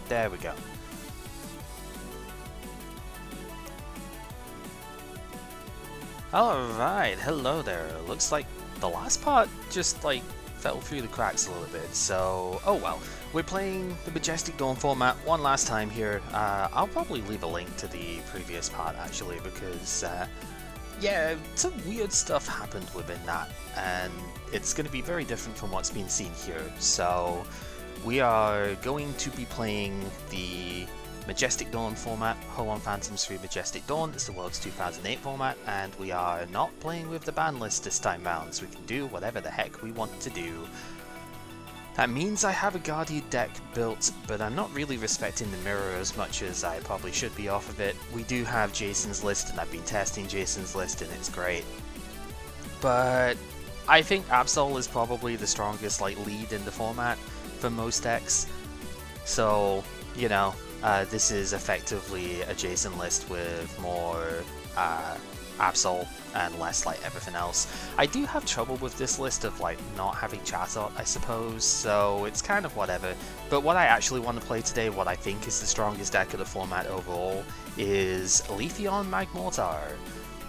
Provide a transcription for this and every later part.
There we go. Alright, hello there. Looks like the last part just like fell through the cracks a little bit, so oh well. We're playing the Majestic Dawn format one last time here. I'll probably leave a link to the previous part actually, because yeah, some weird stuff happened within that, and it's going to be very different from what's been seen here. So we are going to be playing the Majestic Dawn format, Ho-On Phantoms 3 Majestic Dawn. It's the World's 2008 format, and we are not playing with the ban list this time round, so we can do whatever the heck we want to do. That means I have a Guardian deck built, but I'm not really respecting the mirror as much as I probably should be off of it. We do have Jason's list, and I've been testing Jason's list, and it's great. But I think Absol is probably the strongest lead in the format for most decks. So, you know, this is effectively a Jason list with more Absol and less everything else. I do have trouble with this list of not having Chatot, I suppose, so it's kind of whatever. But what I actually want to play today, what I think is the strongest deck of the format overall, is Leafeon Magmortar.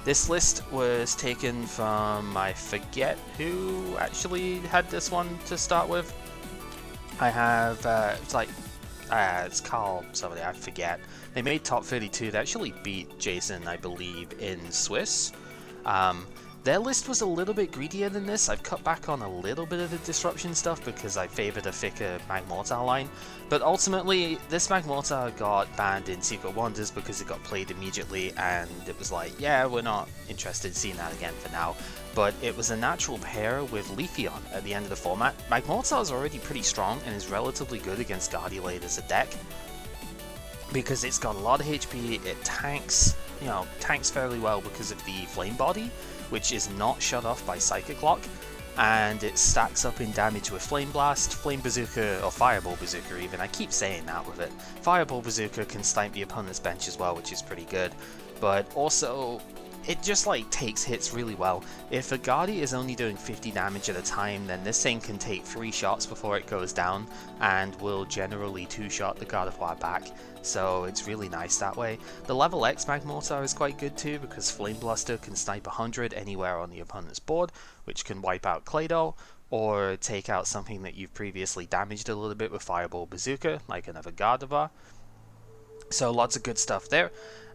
This list was taken from, I forget who actually had this one to start with. I have, it's Carl, somebody, I forget. They made top 32, they actually beat Jason, I believe, in Swiss. Their list was a little bit greedier than this. I've cut back on a little bit of the disruption stuff because I favoured a thicker Magmortar line. But ultimately, this Magmortar got banned in Secret Wonders because it got played immediately, and it was like, yeah, we're not interested in seeing that again for now. But it was a natural pair with Leafeon at the end of the format. Magmortar is already pretty strong and is relatively good against Gallade as a deck, because it's got a lot of HP, it tanks, tanks fairly well because of the Flame Body, which is not shut off by Psychic Lock, and it stacks up in damage with Flame Blast, Flame Bazooka, or Fireball Bazooka even. I keep saying that with it. Fireball Bazooka can snipe the opponent's bench as well, which is pretty good, but also it just takes hits really well. If a Guardi is only doing 50 damage at a time, then this thing can take 3 shots before it goes down, and will generally 2-shot the Gardevoir back, so it's really nice that way. The level X Magmortar is quite good too, because Flame Bluster can snipe 100 anywhere on the opponent's board, which can wipe out Claydol, or take out something that you've previously damaged a little bit with Fireball Bazooka, like another Gardevoir. So lots of good stuff there.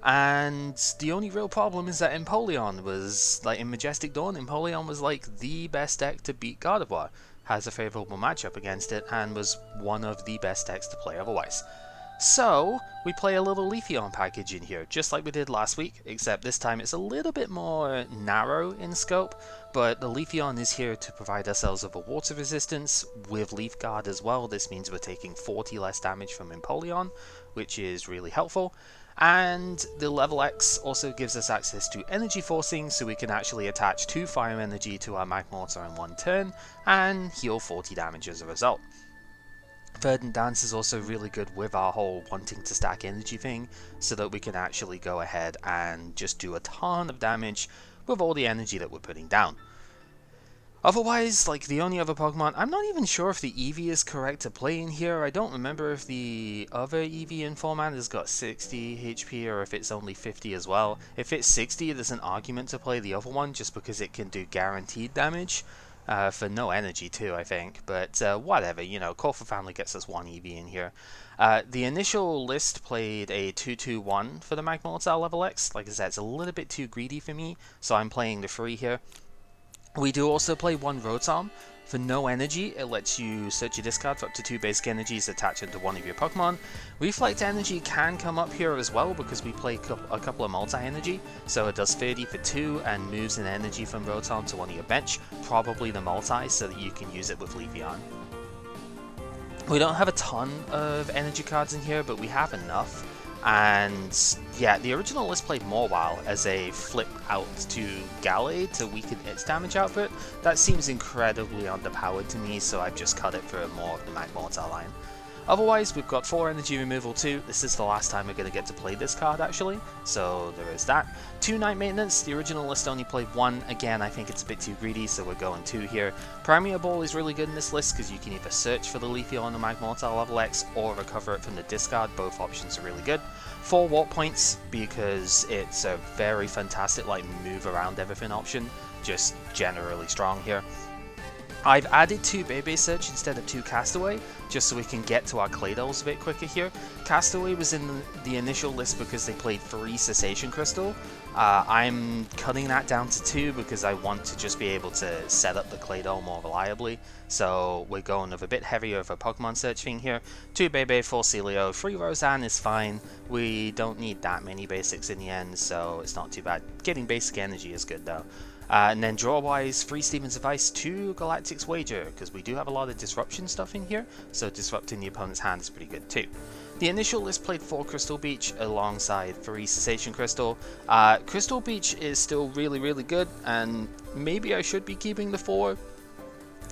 And the only real problem is that Empoleon was, in Majestic Dawn, Empoleon was the best deck to beat Gardevoir. Has a favourable matchup against it, and was one of the best decks to play otherwise. So, we play a little Leafeon package in here, just like we did last week, except this time it's a little bit more narrow in scope, but the Leafeon is here to provide ourselves with a water resistance, with Leaf Guard as well. This means we're taking 40 less damage from Empoleon, which is really helpful. And the level X also gives us access to energy forcing, so we can actually attach 2 fire energy to our Magmortar in one turn, and heal 40 damage as a result. Verdant Dance is also really good with our whole wanting to stack energy thing, so that we can actually go ahead and just do a ton of damage with all the energy that we're putting down. Otherwise, the only other Pokemon, I'm not even sure if the Eevee is correct to play in here. I don't remember if the other Eevee in format has got 60 HP or if it's only 50 as well. If it's 60, there's an argument to play the other one just because it can do guaranteed damage. For no energy too, I think, but whatever, Call for Family gets us 1 Eevee in here. The initial list played a 2-2-1 for the Magmortar level X. Like I said, it's a little bit too greedy for me, so I'm playing the 3 here. We do also play 1 Rotom. For no energy, it lets you search your discard for up to 2 basic energies, attach it to one of your Pokemon. Reflect energy can come up here as well because we play a couple of multi-energy, so it does 30 for 2 and moves an energy from Rotom to one of your bench, probably the multi, so that you can use it with Leafeon. We don't have a ton of energy cards in here, but we have enough. And yeah, the original list played Mawile as a flip out to Gallade to weaken its damage output. That seems incredibly underpowered to me, so I've just cut it for more of the Magmortar line. Otherwise, we've got 4 energy removal too. This is the last time we're going to get to play this card actually, so there is that. 2 Night Maintenance, the original list only played 1, again I think it's a bit too greedy so we're going 2 here. Premier Ball is really good in this list because you can either search for the Leafeon on the Magmortar level X or recover it from the discard, both options are really good. 4 Warp Points because it's a very fantastic like move around everything option, just generally strong here. I've added 2 Bebe Search instead of 2 Castaway, just so we can get to our Claydolls a bit quicker here. Castaway was in the initial list because they played 3 Cessation Crystal. I'm cutting that down to 2 because I want to just be able to set up the Claydol more reliably. So we're going with a bit heavier of a Pokemon Search thing here. 2 Bebe, 4 Celio, 3 Roseanne is fine. We don't need that many basics in the end, so it's not too bad. Getting basic energy is good though. And then draw-wise, 3 Steven's Advice, 2 Galactic's Wager, because we do have a lot of disruption stuff in here, so disrupting the opponent's hand is pretty good too. The initial list played 4 Crystal Beach alongside 3 Cessation Crystal. Crystal Beach is still really good, and maybe I should be keeping the 4.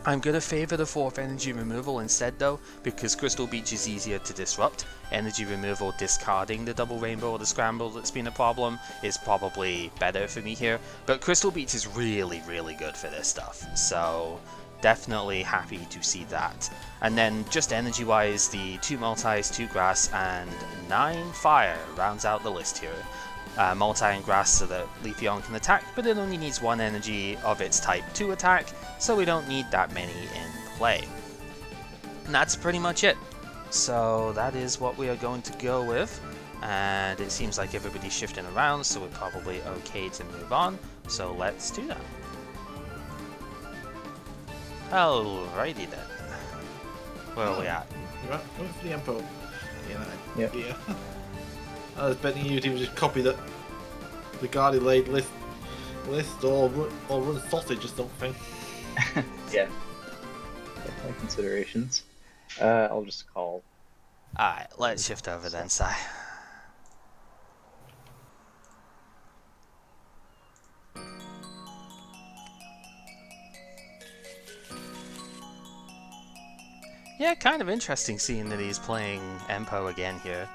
I'm going to favour the 4th Energy Removal instead though, because Crystal Beach is easier to disrupt. Energy Removal discarding the Double Rainbow or the Scramble that's been a problem is probably better for me here, but Crystal Beach is really good for this stuff, so definitely happy to see that. And then just energy wise, the 2 Multis, 2 Grass and 9 Fire rounds out the list here. Multi and Grass so that Leafeon can attack, but it only needs 1 energy of its type to attack, so we don't need that many in play. And that's pretty much it. So that is what we are going to go with, and it seems like everybody's shifting around, so we're probably okay to move on, so let's do that. Alrighty then. Where are we at? You're right, going for the Empo. Yeah. I was betting you to just copy the Gallade list or run sausage or something. Yeah. Definitely considerations. I'll just call. Alright, let's shift over then, Sai. Yeah, kind of interesting seeing that he's playing Empo again here.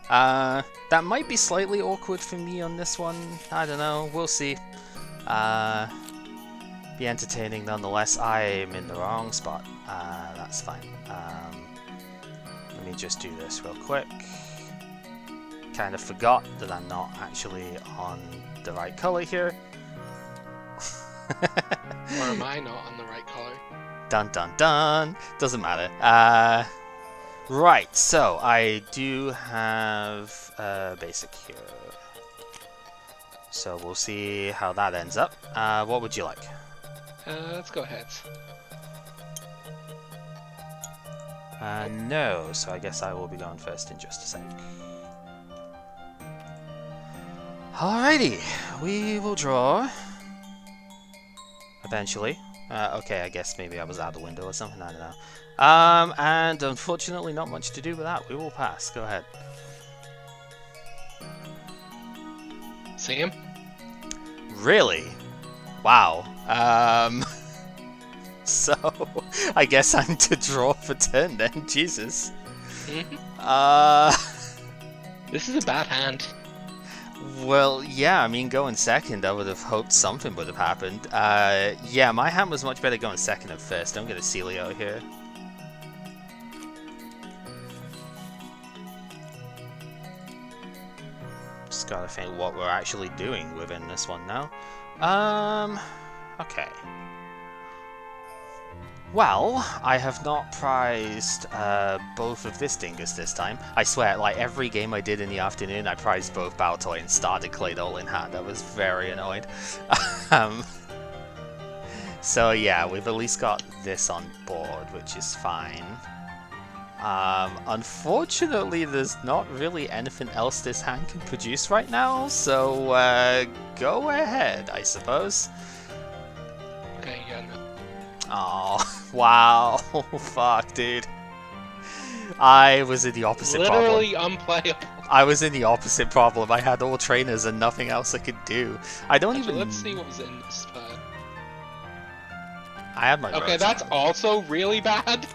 That might be slightly awkward for me on this one, I don't know, we'll see. Be entertaining nonetheless. I'm in the wrong spot, that's fine. Let me just do this real quick. Kind of forgot that I'm not actually on the right color here. Or am I not on the right color? Dun dun dun! Doesn't matter. Right, so I do have basic here. So we'll see how that ends up. What would you like? Let's go ahead. No, so I guess I will be going first in just a sec. Alrighty, we will draw. Eventually. Okay, I guess maybe I was out the window or something, I don't know. And unfortunately not much to do with that. We will pass. Go ahead. Sam? Really? Wow. So, I guess I'm to draw for turn then. Jesus. This is a bad hand. Well, yeah, I mean, going second, I would have hoped something would have happened. Yeah, my hand was much better going second than first. Don't get a Celio here. Just gotta think what we're actually doing within this one now. Okay. Well, I have not prized both of this dingus this time. I swear, like every game I did in the afternoon, I prized both Baltoy and started Claydol in hand. I was very annoyed. So yeah, we've at least got this on board, which is fine. Unfortunately, there's not really anything else this hand can produce right now, so go ahead, I suppose. Okay, yeah, no. Oh, wow. Fuck, dude. I was in the opposite problem. Literally unplayable. I was in the opposite problem. I had all trainers and nothing else I could do. I don't Actually, even... let's see what was in this spot. I had my Okay, Roseanne. that's also really bad.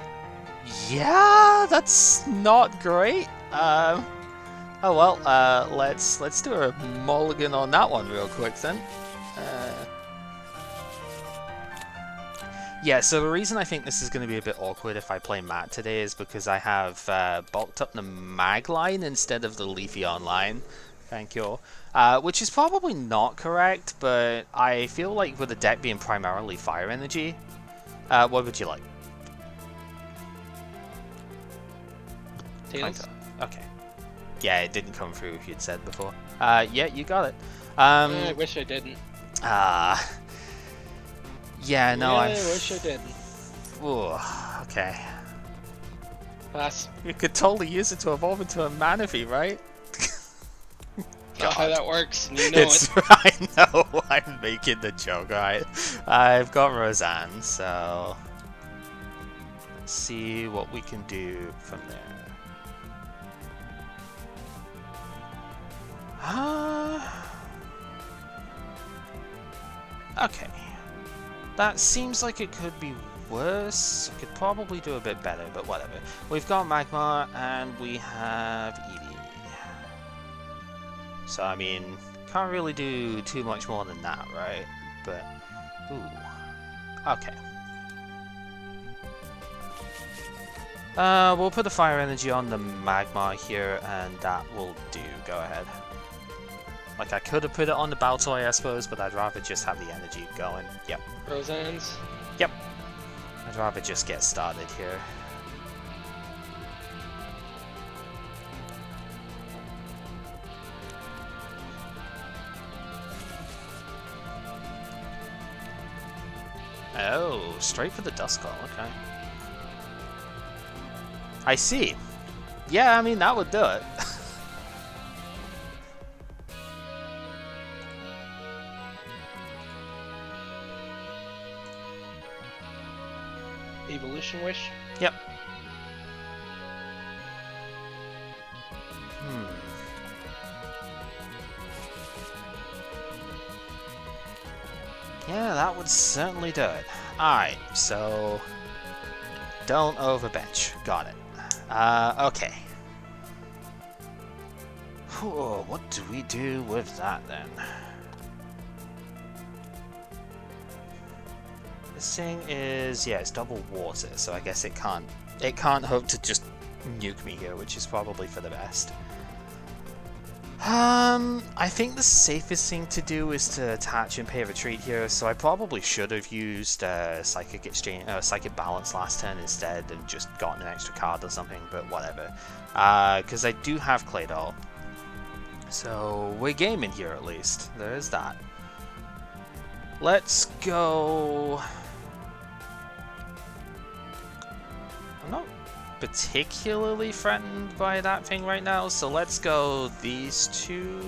Yeah, that's not great. Oh well, let's do a mulligan on that one real quick then. Yeah, so the reason I think this is going to be a bit awkward if I play Matt today is because I have bulked up the mag line instead of the Leafeon line. Thank you. Which is probably not correct, but I feel like with the deck being primarily fire energy, what would you like? Tails? Okay. Yeah, it didn't come through if you'd said before. Yeah, you got it. I wish I didn't. Yeah, no, I wish I didn't. Ooh, okay. Pass. You could totally use it to evolve into a Manaphy, right? Not how that works, and you know it. I know, I'm making the joke, right? I've got Roseanne, so let's see what we can do from there. Okay. That seems like it could be worse. I could probably do a bit better, but whatever. We've got Magmar and we have Eevee. So, I mean, can't really do too much more than that, right? But, ooh. Okay. We'll put the fire energy on the Magmar here, and that will do. Go ahead. Like, I could have put it on the Baltoy, I suppose, but I'd rather just have the energy going. Yep. Roseanne's? Yep. I'd rather just get started here. Oh, straight for the Duskull, okay. I see. Yeah, I mean, that would do it. Evolution Wish? Yep. Yeah, that would certainly do it. Alright, so don't overbench. Got it. Okay. Whew, what do we do with that then? This thing is, yeah, it's double water, so I guess it can't hope to just nuke me here, which is probably for the best. I think the safest thing to do is to attach and pay retreat here, so I probably should have used Psychic Exchange, Psychic Balance last turn instead and just gotten an extra card or something, but whatever. Because I do have Claydol. So we're gaming here at least. There is that. Let's go. I'm not particularly threatened by that thing right now, so let's go these two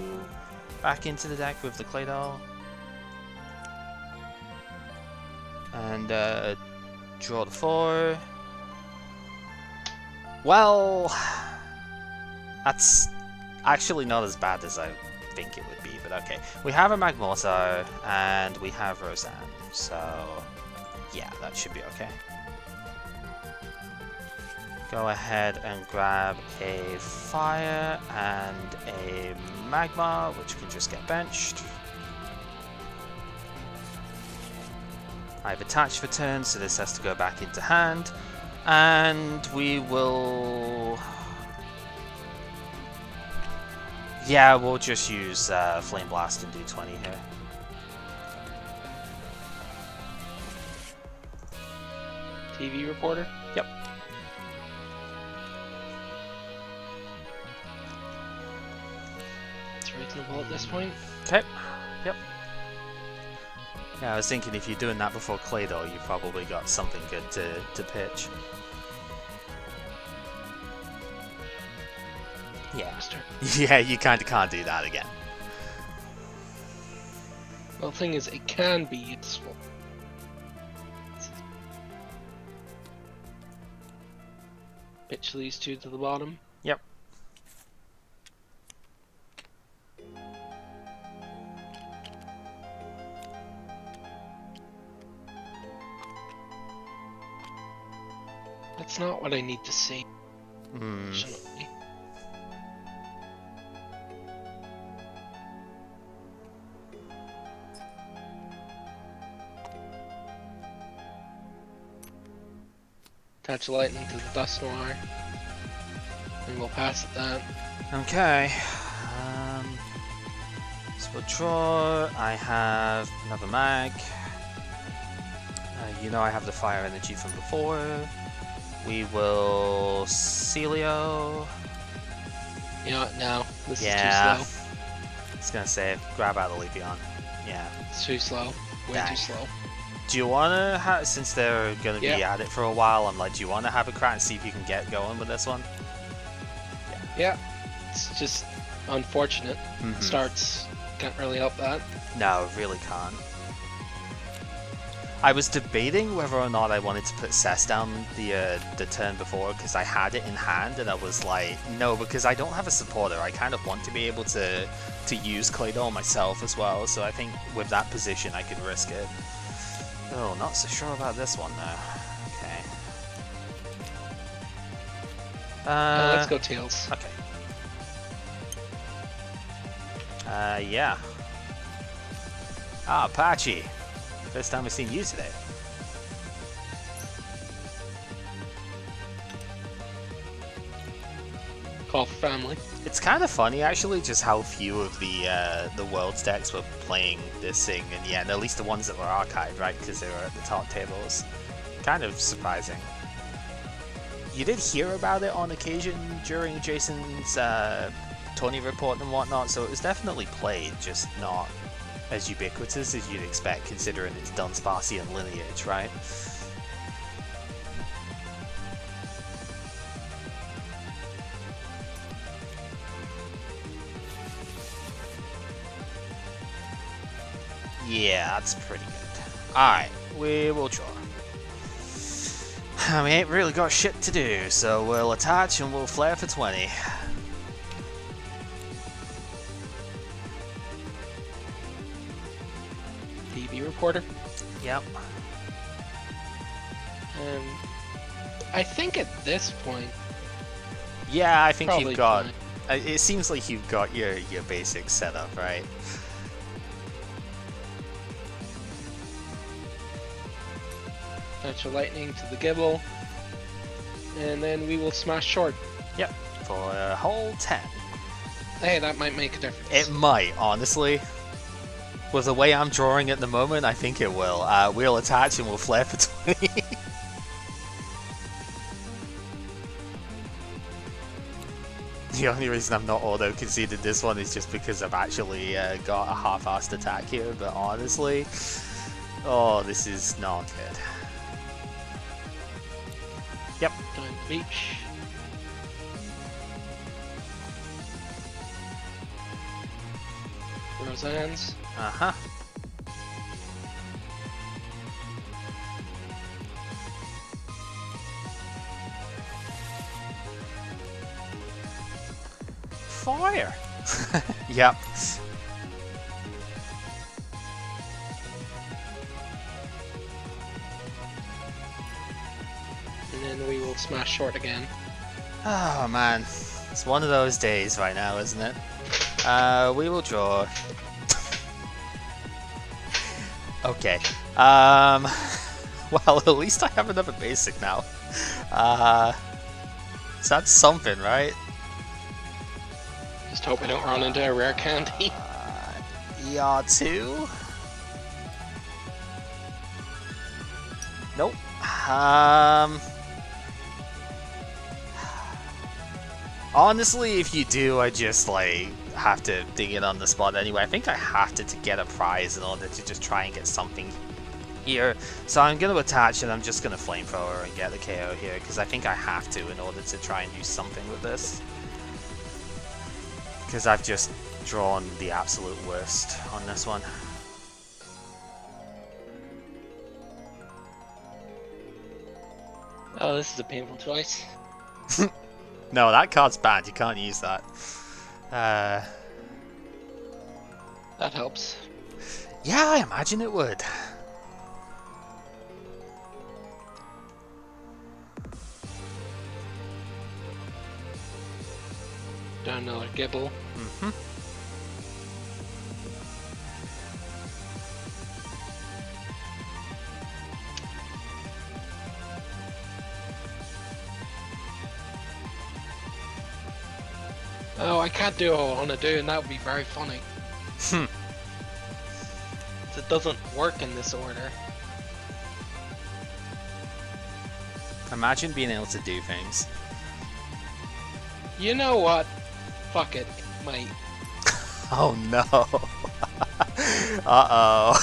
back into the deck with the Claydol. And draw the 4. Well, that's actually not as bad as I think it would be, but okay. We have a Magmortar and we have Roseanne, so yeah, that should be okay. Go ahead and grab a Fire and a Magmar, which can just get benched. I've attached for turn, so this has to go back into hand. And we will... yeah, we'll just use Flame Blast and do 20 here. TV reporter? Yep. It's reasonable at this point. Okay. Yep. Yeah, I was thinking if you're doing that before Claydol, you probably got something good to pitch. Yeah. Yeah, you kind of can't do that again. Well, the thing is, it can be useful. Pitch these two to the bottom. Yep. That's not what I need to see. Hmm. Unfortunately. Touch lightning to the dust noir. And we'll pass it that. Okay. So we'll draw. I have another mag. You know I have the fire energy from before. We will Celio. You know what? No, this Yeah. is too slow. I was gonna say grab out the Leafeon. Yeah. It's too slow. Way Dang. too slow. Do you wanna have, since they're gonna be Yeah. at it for a while? I'm like, do you wanna have a crack and see if you can get going with this one? Yeah. It's just unfortunate. Mhm. Starts can't really help that. No, really can't. I was debating whether or not I wanted to put Cess down the turn before because I had it in hand, and I was like, no, because I don't have a supporter. I kind of want to be able to use Claydol myself as well. So I think with that position, I could risk it. Oh, not so sure about this one though. Okay. Let's go Tails. Okay. Yeah. Ah, Patchy. First time I've seen you today. Call for family. It's kind of funny actually, just how few of the world's decks were playing this thing, and yeah, and at least the ones that were archived, right? Because they were at the top tables. Kind of surprising. You did hear about it on occasion during Jason's Tony report and whatnot, so it was definitely played, just not as ubiquitous as you'd expect, considering its Dunsparcian lineage, right? Yeah, that's pretty good. Alright, we will draw. We ain't really got shit to do, so we'll attach and we'll flare for 20. DB reporter. Yep. I think at this point, Yeah, I think probably you've got... fine. It seems like you've got your basic setup, right? Touch of lightning to the Gibble, and then we will smash short. Yep. For a whole 10. Hey, that might make a difference. It might, honestly. With the way I'm drawing at the moment, I think it will. We'll attach and we'll flare for 20. The only reason I'm not auto-conceded this one is just because I've actually got a half-assed attack here, but honestly... Oh, this is not good. Yep. Time to beach. Roseanne's. Uh-huh. Fire! Yep. And then we will smash short again. Oh man, it's one of those days right now, isn't it? We will draw. Okay. Well, at least I have another basic now. So that's something, right? Just hope we don't run into a rare candy. ER2? Nope. Honestly, if you do, I just like have to dig it on the spot anyway. I think I have to get a prize in order to just try and get something here. So I'm going to attach and I'm just going to flamethrower and get the KO here because I think I have to in order to try and do something with this. Because I've just drawn the absolute worst on this one. Oh, this is a painful choice. No, that card's bad. You can't use that. That helps. Yeah, I imagine it would. down another Gibble. Mm-hmm. Oh, I can't do what I want to do, and that would be very funny. It doesn't work in this order. Imagine being able to do things. You know what? Fuck it, mate. Oh no. Uh-oh.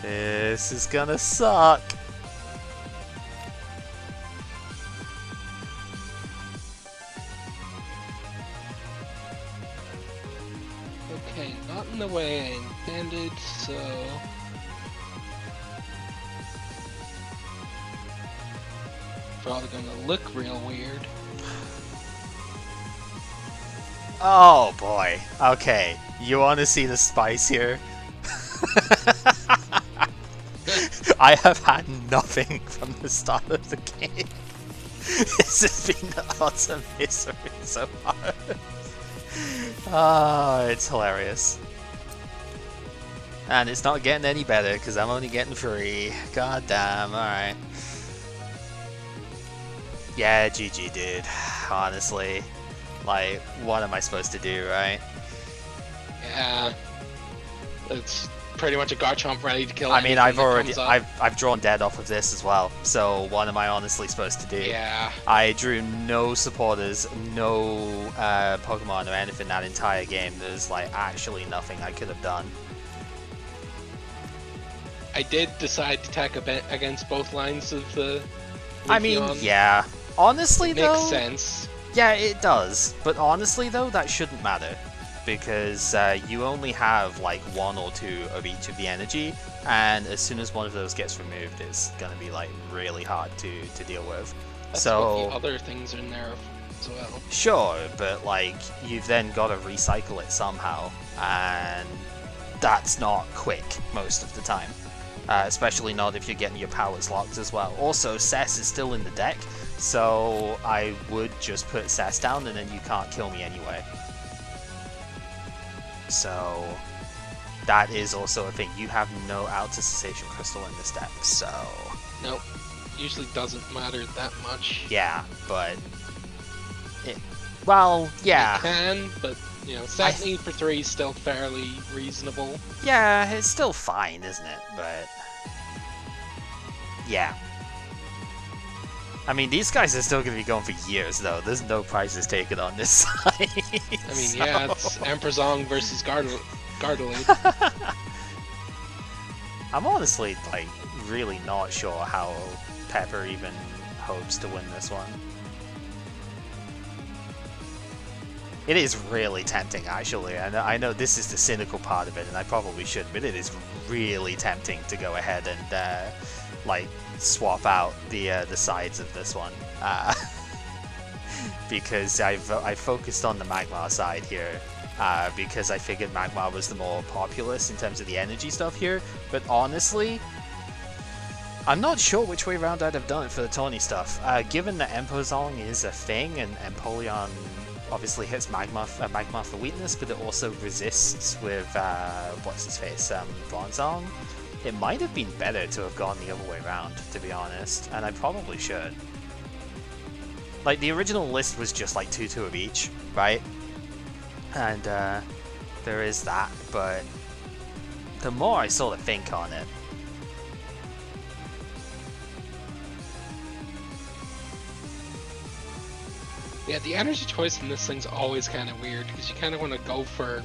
This is gonna suck. Okay, not in the way I intended, so... Probably gonna look real weird. Oh boy. Okay. You want to see the spice here? I have had nothing from the start of the game. This has been utter misery so far. Ah, it's hilarious. And it's not getting any better because I'm only getting 3. God damn, alright. Yeah, GG dude. Honestly. Like, what am I supposed to do, right? Yeah. It's pretty much a Garchomp ready to kill I mean, anything I've drawn dead off of this as well, so what am I honestly supposed to do? Yeah. I drew no supporters, no Pokemon or anything that entire game. There's like actually nothing I could have done. I did decide to attack a bit against both lines of the I mean, Leafeon. yeah. Honestly, It though, makes sense. yeah, it does. But honestly, though, that shouldn't matter because you only have like 1 or 2 of each of the energy, and as soon as one of those gets removed, it's gonna be like really hard to deal with. That's So what the other things are in there as well. sure, but like you've then got to recycle it somehow, and that's not quick most of the time. Especially not if you're getting your powers locked as well. Also, Cess is still in the deck, so I would just put Cess down and then you can't kill me anyway. So that is also a thing. You have no Outer Cessation Crystal in this deck, so... Nope. Usually doesn't matter that much. Yeah, but... Well, yeah. It can, but, you know, 70 for 3 is still fairly reasonable. Yeah, it's still fine, isn't it? But... yeah. I mean, these guys are still going to be going for years, though. There's no prizes taken on this side. I mean, yeah, it's Emperzong versus Gardalade. I'm honestly, like, really not sure how Pepper even hopes to win this one. It is really tempting, actually, and I know this is the cynical part of it, and I probably should, but it is really tempting to go ahead and, like, swap out the sides of this one. Because I focused on the Magmar side here, because I figured Magmar was the more populous in terms of the energy stuff here, but honestly, I'm not sure which way around I'd have done it for the Tawny stuff. Given that Emperzong is a thing, and Empoleon obviously hits Magmar for weakness, but it also resists with, what's-his-face, Bronzong, it might have been better to have gone the other way around, to be honest, and I probably should. Like, the original list was just like 2-2 of each, right? And, there is that, but the more I sort of think on it, Yeah, the energy choice in this thing's always kind of weird, because you kind of want to go for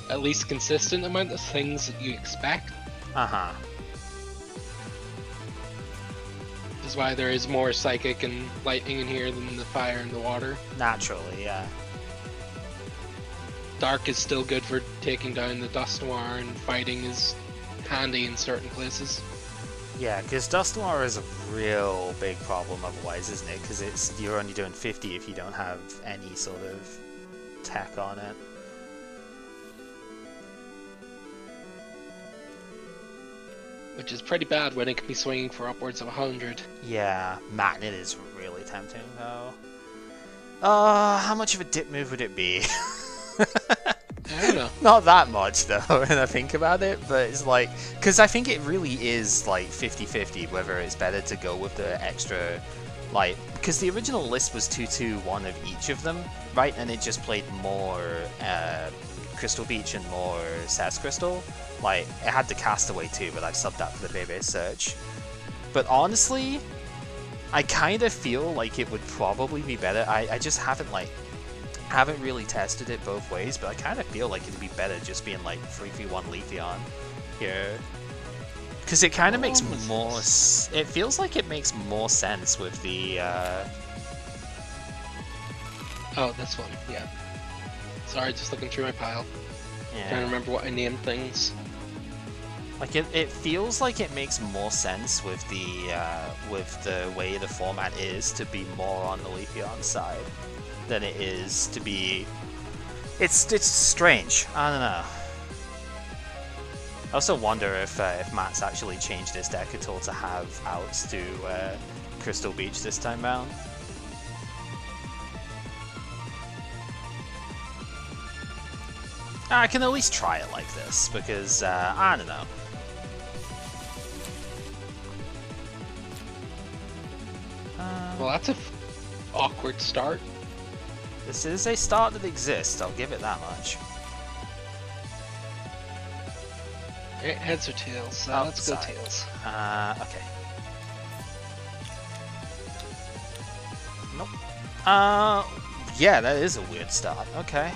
at least consistent amount of things that you expect. uh-huh. This is why there is more Psychic and Lightning in here than the Fire and the Water. Naturally, yeah. Dark is still good for taking down the Dusknoir, and Fighting is handy in certain places. Yeah, because Dusknoir is a real big problem otherwise, isn't it? Because you're only doing 50 if you don't have any sort of tech on it. which is pretty bad when it can be swinging for upwards of 100. Yeah, Magnet is really tempting though. How much of a dip move would it be? I don't know. Not that much though, when I think about it, but it's like, because I think it really is like 50-50 whether it's better to go with the extra, like, because the original list was 2-2-1 of each of them, right? And it just played more Crystal Beach and more Sass Crystal. Like, it had the Castaway too, but I subbed that for the Baby Search. But honestly, I kind of feel like it would probably be better. I just haven't really tested it both ways, but I kind of feel like it'd be better just being like 3v1 Leafeon here. Because it kind of makes more... It feels like it makes more sense with the... Oh, this one, yeah. Sorry, just looking through my pile. Yeah. Trying to remember what I named things. Like it feels like it makes more sense with the way the format is to be more on the Leafeon side than it is to be. It's strange. I don't know. I also wonder if Matt's actually changed his deck at all to have outs to Crystal Beach this time round. I can at least try it like this because I don't know. Well, that's a awkward start. This is a start that exists, I'll give it that much. Heads or tails? Let's go tails. Okay. Nope. Yeah, that is a weird start. Okay.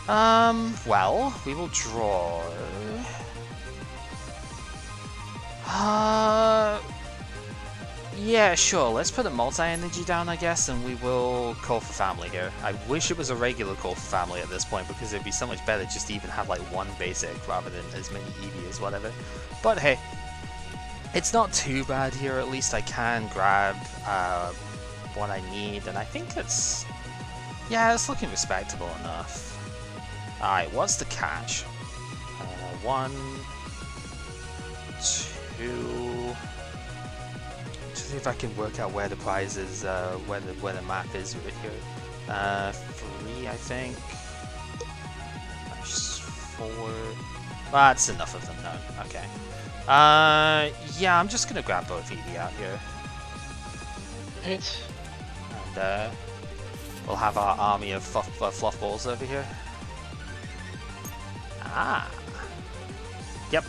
Well, we will draw... Yeah, sure, let's put a multi-energy down, I guess, and we will call for family here. I wish it was a regular call for family at this point, because it'd be so much better just to even have, like, one basic, rather than as many Eevee as whatever. But hey, it's not too bad here, at least I can grab, what I need, and I think it's... Yeah, it's looking respectable enough. Alright, what's the catch? 1, 2... See if I can work out where the prize is, where the map is right here. 3, I think. 4. Well, that's enough of them now. Okay. Yeah, I'm just gonna grab both Eevee out here. Right. And we'll have our army of fluff balls over here. Ah. Yep.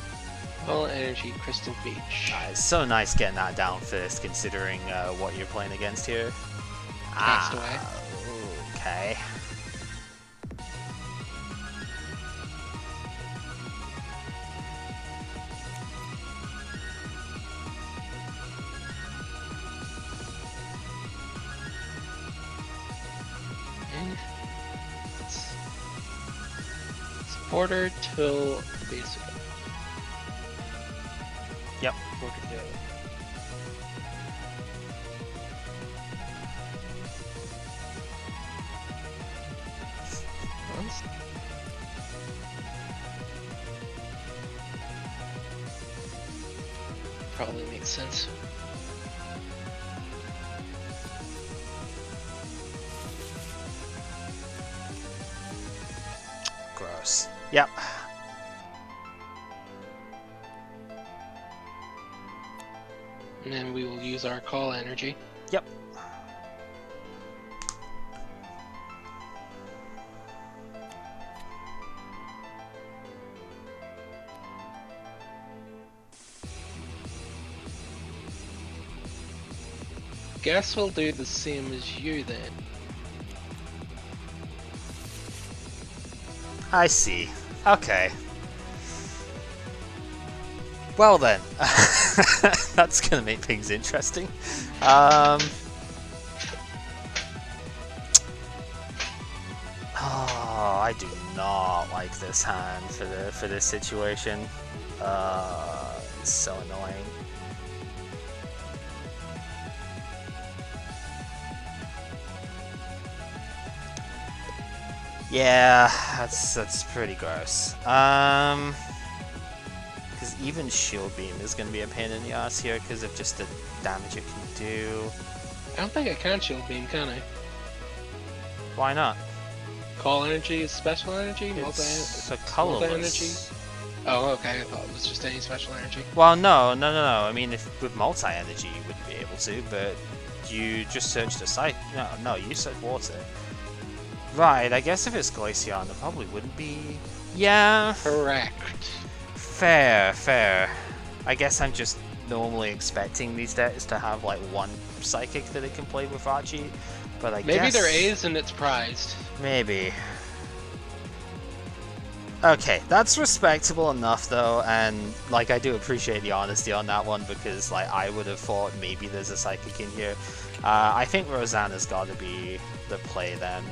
Full energy Crystal Beach. It's so nice getting that down first, considering what you're playing against here. Castaway. Okay. And supporter till basic. Yep. Probably makes sense. Gross. Yep. And then we will use our call energy. Yep. Guess we'll do the same as you then. I see. Okay. Well then, that's gonna make things interesting. Oh, I do not like this hand for this situation. It's so annoying. Yeah, that's pretty gross. Because even Shield Beam is going to be a pain in the ass here because of just the damage it can do. I don't think I can shield beam, can I? Why not? Call energy is special energy? It's a energy? colorless. Oh, okay. I thought it was just any special energy. Well, no. I mean, if with multi-energy you wouldn't be able to, but you just searched a site. No, you said water. Right, I guess if it's Glaceon, it probably wouldn't be... Yeah. Correct. Fair. I guess I'm just normally expecting these decks to have like one Psychic that it can play with Archie, but I guess... Maybe there is and it's prized. Maybe. Okay, that's respectable enough though, and like I do appreciate the honesty on that one because like I would have thought maybe there's a Psychic in here. I think Rosanna's got to be the play then.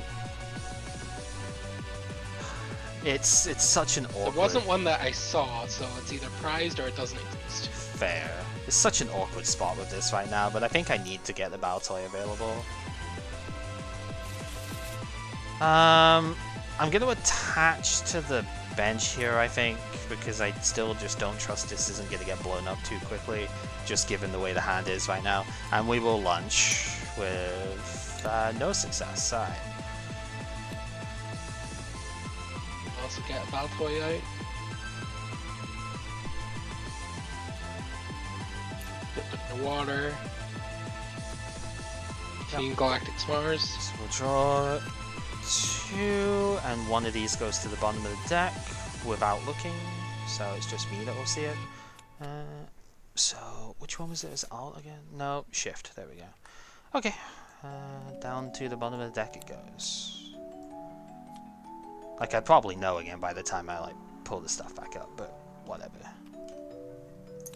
It's such an awkward... It wasn't one that I saw, so it's either prized or it doesn't exist. Fair. It's such an awkward spot with this right now, but I think I need to get the Baltoy available. I'm going to attach to the bench here, I think, because I still just don't trust this isn't going to get blown up too quickly, just given the way the hand is right now. And we will lunch with no success. Alright. Also get a Baltoy out. Put it in the water. Team Galactic Mars. So we'll draw 2, and one of these goes to the bottom of the deck without looking, so it's just me that will see it. So, which one was it? Is it Alt again? No, Shift. There we go. Okay, down to the bottom of the deck it goes. Like, I'd probably know again by the time I, like, pull the stuff back up, but whatever.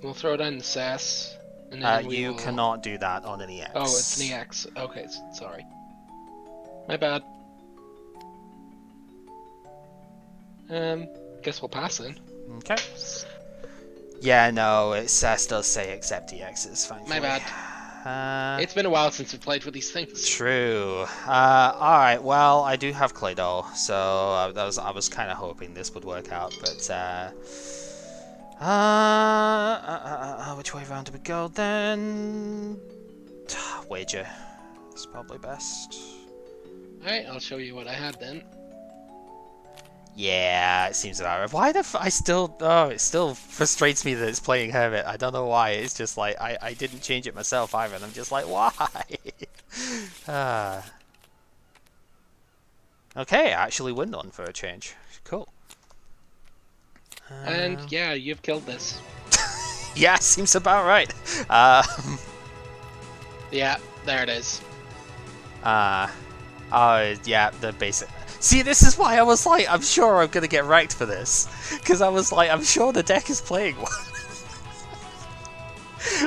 We'll throw down the Sass. And then you cannot do that on an EX. Oh, it's an EX. Okay, sorry. My bad. Guess we'll pass then. Okay. Yeah, no, it does say accept EXs, thankfully. My bad. It's been a while since we played with these things. True. Alright, well, I do have Claydol, so I was kind of hoping this would work out, but, which way around do we go then? Wager. It's probably best. Alright, I'll show you what I had then. Yeah, it seems about right. Why it still frustrates me that it's playing Hermit. I don't know why. It's just like, I didn't change it myself either, and I'm just like, why? Okay, I actually win one for a change. Cool. And yeah, you've killed this. Yeah, seems about right. Yeah, there it is. Yeah, the basic. See, this is why I was like, I'm sure I'm gonna get wrecked for this, because I was like, I'm sure the deck is playing one.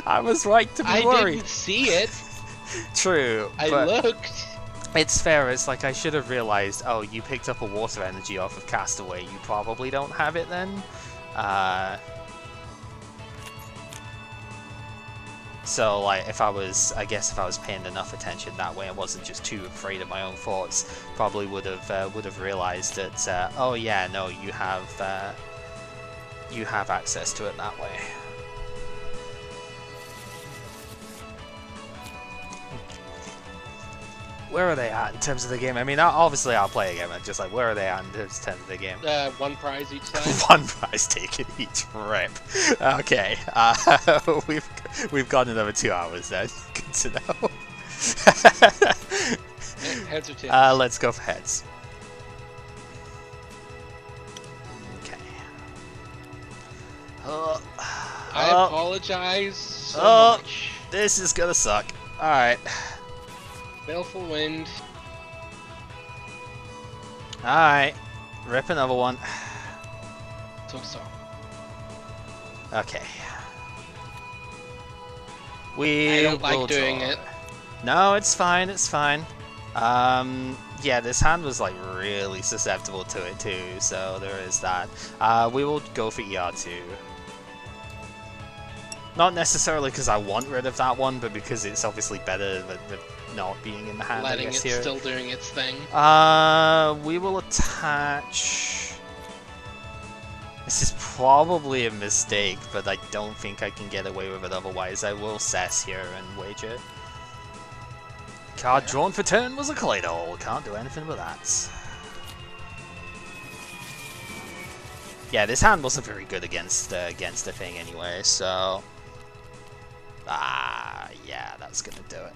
I was right to be worried. I didn't see it. True. I looked. It's fair. It's like I should have realized. Oh, you picked up a water energy off of Castaway. You probably don't have it then. So, like, I guess if I was paying enough attention that way, I wasn't just too afraid of my own thoughts. Probably would have realized that. Oh yeah, no, you have access to it that way. Where are they at in terms of the game? I mean, obviously I'll play a game. Just like, where are they at in terms of the game? One prize each side. One prize taken each. Rip. Okay. We've got another 2 hours then. Good to know. Heads or tails? Let's go for heads. Okay. I apologize so much. This is gonna suck. Alright. Baleful Wind. Alright. Rip another one. So. Okay. I don't like doing it. No, it's fine, it's fine. Yeah, this hand was like really susceptible to it too, so there is that. We will go for ER2. Not necessarily because I want rid of that one, but because it's obviously better than not being in the hand, Letting I guess, it here. still doing its thing. We will attach... This is probably a mistake, but I don't think I can get away with it otherwise. I will sass here and wager. Card drawn for turn was a Gallade. Can't do anything with that. Yeah, this hand wasn't very good against the thing anyway, so... yeah, that's gonna do it.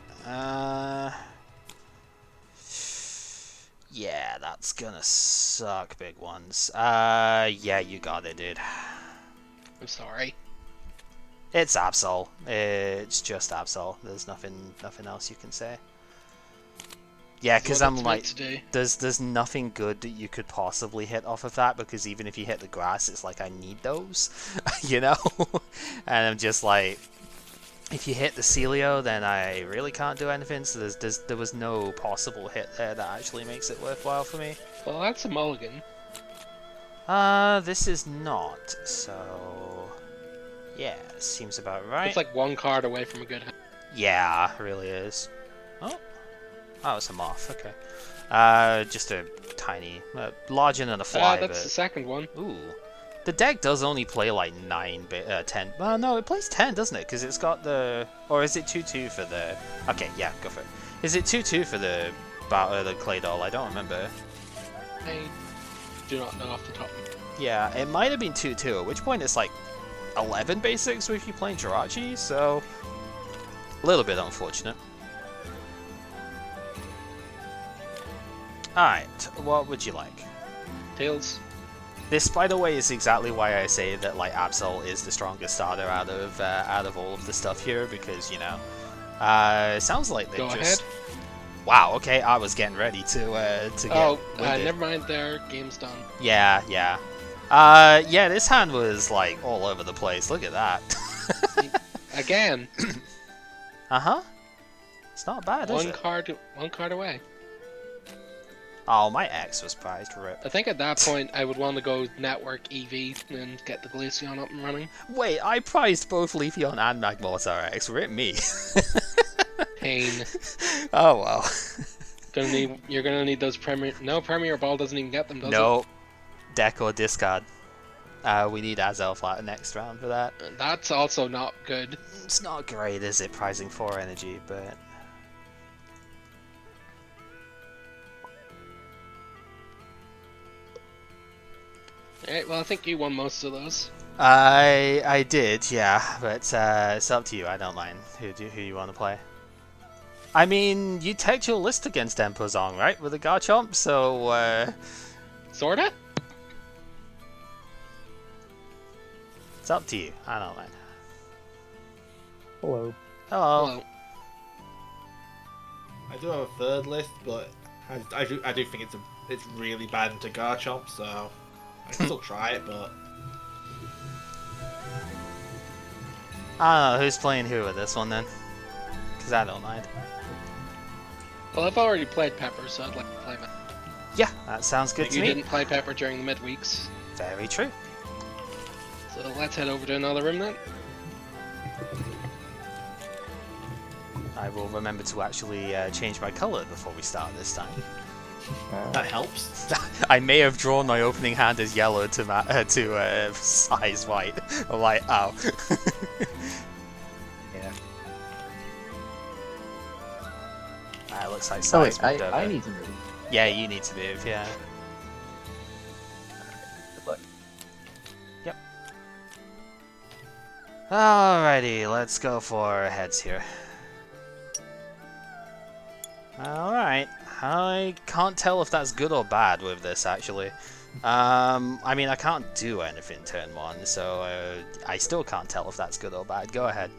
Yeah, that's gonna suck big ones. Yeah, you got it, dude. I'm sorry. It's Absol. It's just Absol. There's nothing else you can say. Yeah, because I'm like, there's nothing good that you could possibly hit off of that, because even if you hit the grass, it's like, I need those, you know? And I'm just like, if you hit the Celio, then I really can't do anything, so there was no possible hit there that actually makes it worthwhile for me. Well, that's a mulligan. This is not, so... Yeah, seems about right. It's like one card away from a good hand. Yeah, it really is. Oh, it's a moth, okay. Just a tiny, larger than a fly, that's the second one. Ooh. The deck does only play like 10. Well, no, it plays 10, doesn't it? Because it's got the... Or is it 2-2 for the... Okay, yeah, go for it. Is it 2-2 for the Claydol? I don't remember. I do not know off the top. Yeah, it might have been 2-2, at which point it's like 11 basics with you playing Jirachi, so... A little bit unfortunate. Alright, what would you like? Tails. This, by the way, is exactly why I say that like Absol is the strongest starter out of all of the stuff here, because you know, it sounds like they Go just. ahead. Wow. Okay, I was getting ready to get. Oh, never mind. There, game's done. Yeah, yeah. Yeah. This hand was like all over the place. Look at that. Again. Uh-huh. It's not bad, is it? One card away. Oh, my X was prized. Rip. I think at that point I would want to go Network EV and get the Glaceon up and running. Wait, I prized both Leafeon and Magmortar X. Rip me. Pain. Oh well. You're gonna need those Premier. No, Premier Ball doesn't even get them, does No. Deck or discard. We need Azelf next round for that. it? That's also not good. It's not great, is it? Prizing 4 energy, but. Alright, well I think you won most of those. I did, yeah, but it's up to you. I don't mind who you want to play. I mean, you teched your list against Empozong, right, with the Garchomp, so Sorta? it's up to you. I don't mind. Hello. Hello. Hello. I do have a third list, but I do think it's really bad into Garchomp, so I can still try it, but I don't know who's playing who with this one then, because I don't mind. Well, I've already played Pepper, so I'd like to play it. Yeah, that sounds good to You me. didn't play Pepper during the midweeks. Very true. So let's head over to another room then. I will remember to actually change my colour before we start this time. that helps. I may have drawn my opening hand as yellow to size white. I'm like, oh. Yeah. It looks like Oh, size wait, I need to move. Yeah, you need to move, yeah. Good luck. Yep. Alrighty, let's go for heads here. Alright, I can't tell if that's good or bad with this, actually. I mean, I can't do anything turn 1, so I still can't tell if that's good or bad. Go ahead.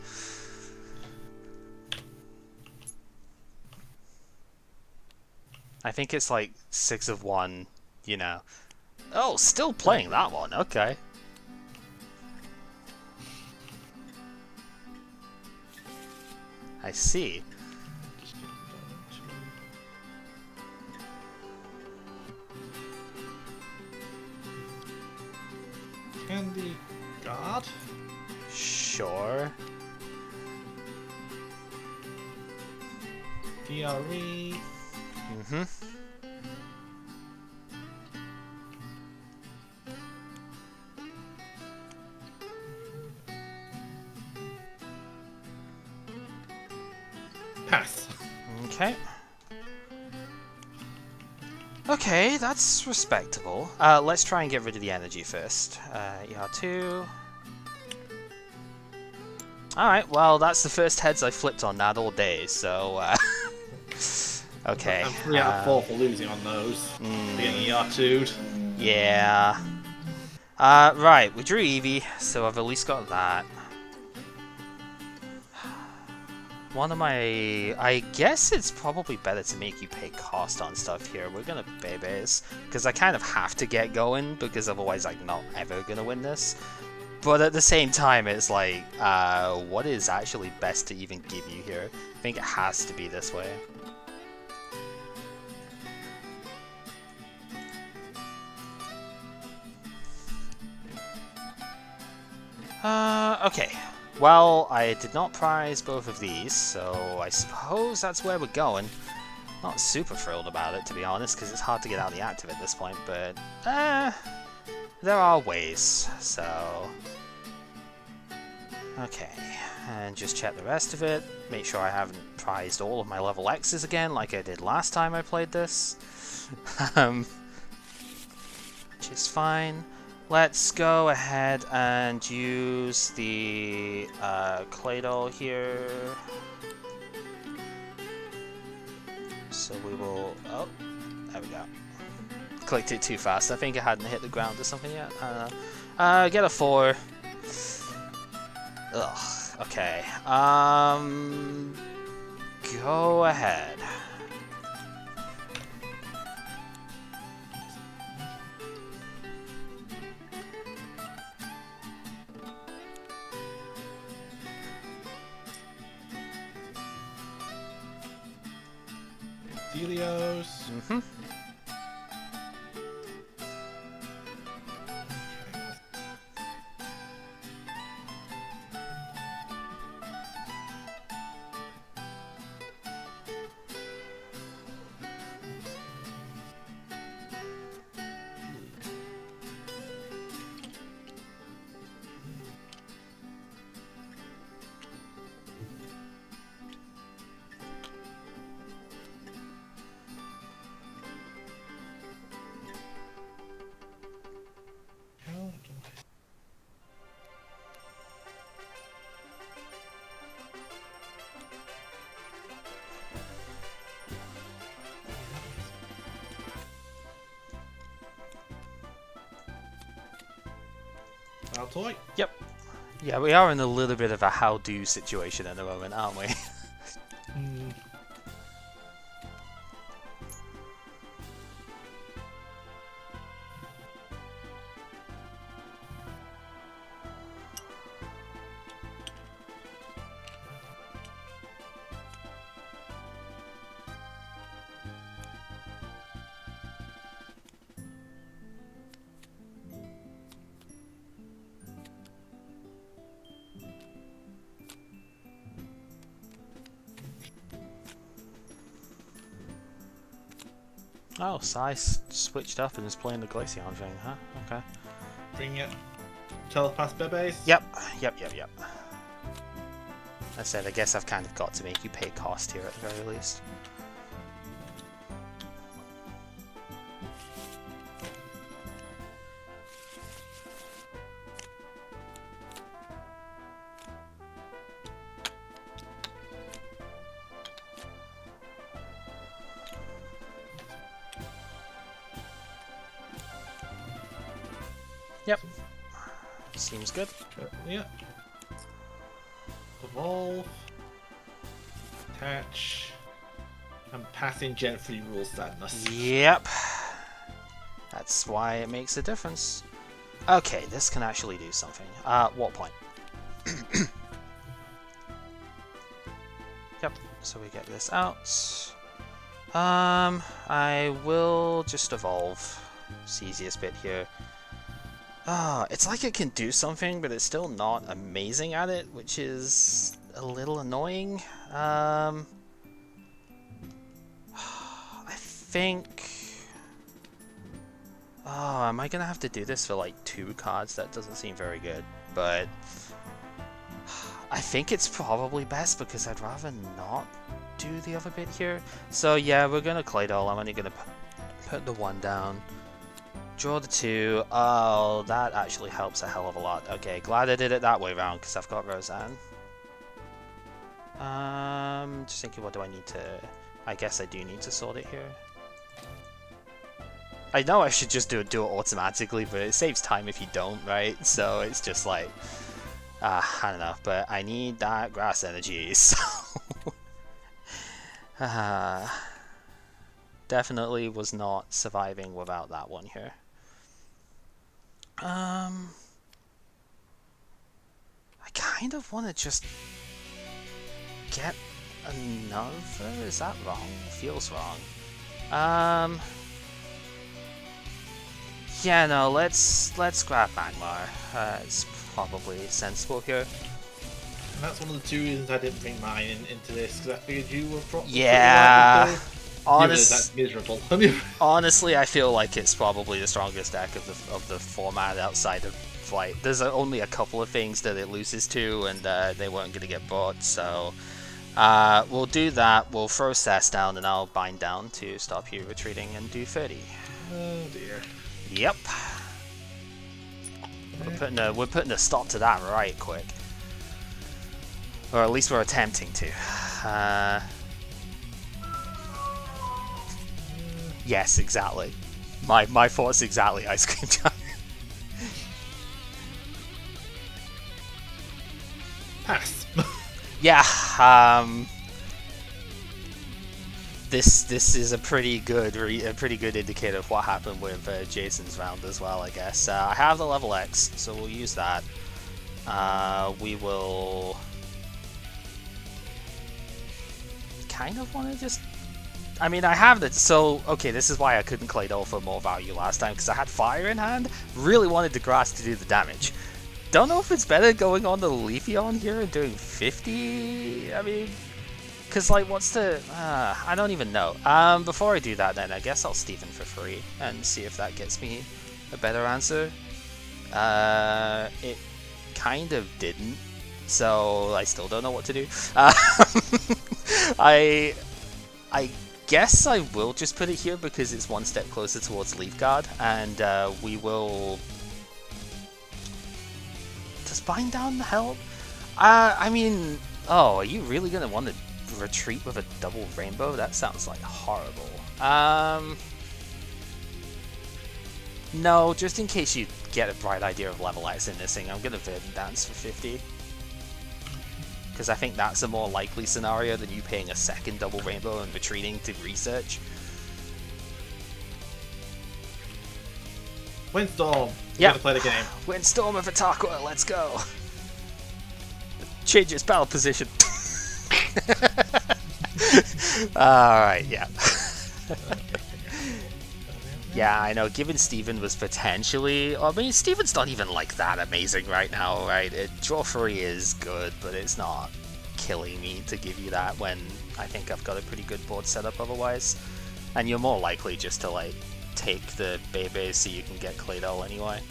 I think it's like 6 of 1, you know. Oh, still playing that one, okay. I see. Candy Guard? Sure. DRE. Mm-hmm. Okay, that's respectable. Let's try and get rid of the energy first. ER2. Alright, well, that's the first heads I flipped on that all day, so... okay. I'm 3 out of 4 for losing on those. Getting ER2'd. Yeah. Right, we drew Eevee, so I've at least got that. One of my... I guess it's probably better to make you pay cost on stuff here. We're gonna Bebes, because I kind of have to get going, because otherwise I'm not ever gonna win this. But at the same time, it's like, what is actually best to even give you here? I think it has to be this way. Okay. Well, I did not prize both of these, so I suppose that's where we're going. Not super thrilled about it, to be honest, because it's hard to get out the active at this point, but, there are ways, so... Okay, and just check the rest of it, make sure I haven't prized all of my level X's again, like I did last time I played this. Which is fine. Let's go ahead and use the Claydol here. So we will... Oh, there we go. Clicked it too fast. I think it hadn't hit the ground or something yet. Get a 4. Ugh, okay. Go ahead. Delios. Mm-hmm. Toy. Yep. Yeah, we are in a little bit of a how-do situation at the moment, aren't we? Oh, Sai switched up and is playing the Glaceon thing, huh? Okay. Bring it. Telepath Bebes. Yep. I said, I guess I've kind of got to make you pay cost here at the very least. Yep. Seems good. Yeah. Evolve. Attach. And passing Gen 3 rules sadness. Yep. That's why it makes a difference. Okay, this can actually do something. What point? Yep, so we get this out. I will just evolve. It's the easiest bit here. It's like it can do something, but it's still not amazing at it, which is a little annoying. I think... Oh, am I gonna have to do this for like 2 cards? That doesn't seem very good, but... I think it's probably best because I'd rather not do the other bit here. So yeah, we're gonna Claydol. I'm only gonna Put the 1 down. Draw the 2. Oh, that actually helps a hell of a lot. Okay, glad I did it that way round because I've got Roseanne. Just thinking, what do I need to... I guess I do need to sort it here. I know I should just do it automatically, but it saves time if you don't, right? So it's just like... I don't know, but I need that grass energy, so... definitely was not surviving without that one here. I kind of want to just get another. Is that wrong? Feels wrong. Yeah, no. Let's grab Magmar. It's probably sensible here. And that's one of the 2 reasons I didn't bring mine into this, because I figured you were probably... Yeah. That's miserable. Honestly, I feel like it's probably the strongest deck of the format outside of Flight. There's only a couple of things that it loses to, and they weren't going to get bought, so we'll do that. We'll throw Sass down, and I'll bind down to stop you retreating and do 30. Oh dear. Yep. We're putting a stop to that right quick, or at least we're attempting to. Yes, exactly. My thoughts exactly, Ice Cream Giant. Pass. Yeah, this is a pretty good indicator of what happened with Jason's round as well, I guess. I have the level X, so we'll use that. We will kind of want to just... I mean, I have the... So, okay, this is why I couldn't Claydol for more value last time, because I had Fire in hand. Really wanted the Grass to do the damage. Don't know if it's better going on the Leafeon here and doing 50? I mean... Because, like, what's the... I don't even know. Before I do that, then, I guess I'll Steven for free and see if that gets me a better answer. It kind of didn't, so I still don't know what to do. I guess I will just put it here because it's one step closer towards Leaf Guard, and we will... Does Bind Down help? I mean... Oh, are you really going to want to retreat with a double rainbow? That sounds like horrible. No, just in case you get a bright idea of level X in this thing, I'm going to Verdant Dance for 50. Because I think that's a more likely scenario than you paying a second double rainbow and retreating to research. Windstorm! Yeah. Gotta play the game. Windstorm of Atakwa, let's go! Change its battle position. Alright, yeah. Yeah, I know, given Steven was potentially... I mean, Steven's not even, like, that amazing right now, right? Draw 3 is good, but it's not killing me to give you that when I think I've got a pretty good board set up otherwise. And you're more likely just to, like, take the Bebe so you can get Claydol anyway.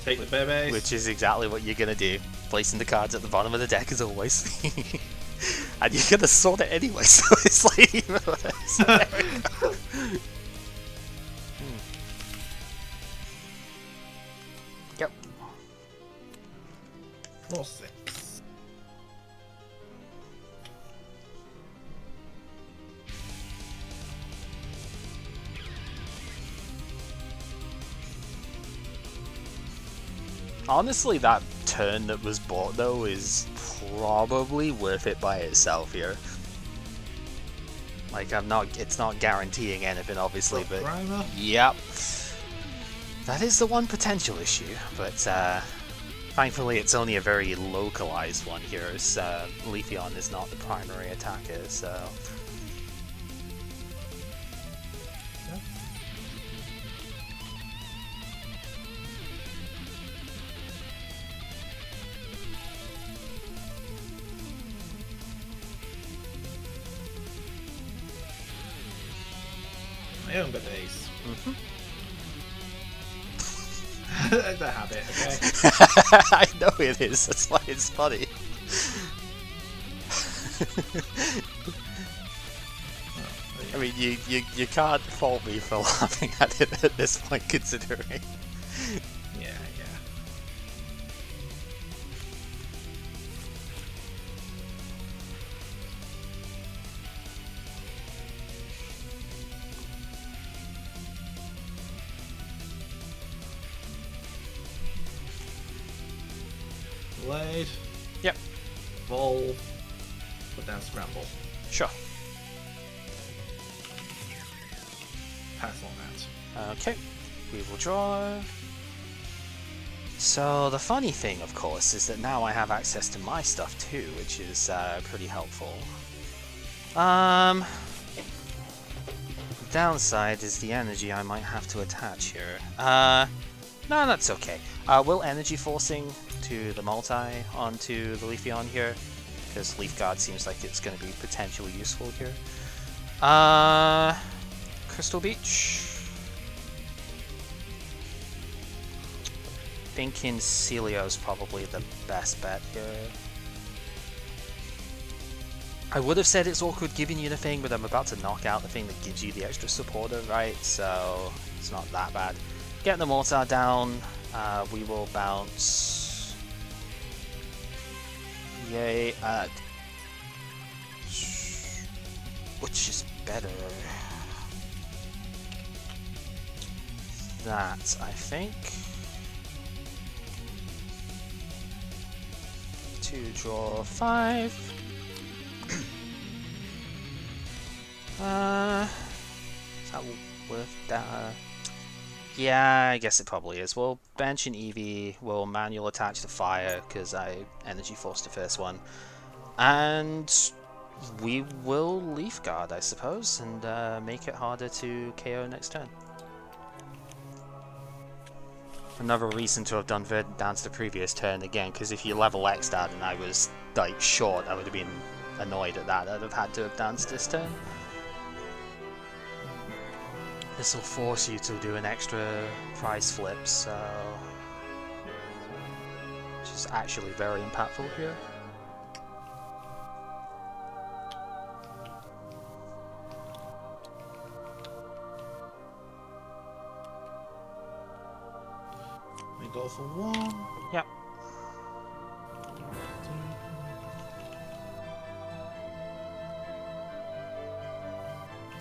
Take the Bebe. Which is exactly what you're gonna do. Placing the cards at the bottom of the deck as always. And you're gonna sort it anyway, so it's like even worse. There we go. Yep. More 6. Honestly, that turn that was bought though is probably worth it by itself here. Like, it's not guaranteeing anything obviously, but yep. That is the one potential issue, but thankfully it's only a very localized one here, as Leafeon is not the primary attacker, so... My own base. It's a habit, okay? I know it is, that's why it's funny. I mean, you can't fault me for laughing at it at this point, considering. Yeah. Blade. Yep. Evolve. Put down Scramble. Sure. Pass on that. Okay, we will draw. So the funny thing, of course, is that now I have access to my stuff too, which is pretty helpful. The downside is the energy I might have to attach here. No, that's okay. Will energy forcing to the multi onto the Leafeon here, because Leaf Guard seems like it's going to be potentially useful here. Crystal Beach. Thinking Celio's probably the best bet here. I would have said it's awkward giving you the thing, but I'm about to knock out the thing that gives you the extra supporter, right? So it's not that bad. Get the Mortar down. We will bounce. Yay at. Which is better? That, I think. To draw 5. Is that worth that? Yeah, I guess it probably is. We'll bench an Eevee, we'll manual attach the fire because I energy forced the first one, and we will Leaf Guard, I suppose, and make it harder to KO next turn. Another reason to have done Verdant Dance the previous turn again, because if you level X that and I was like short, I would have been annoyed at that. I'd have had to have danced this turn. This will force you to do an extra price flip, so which is actually very impactful here. We go for 1. Yep.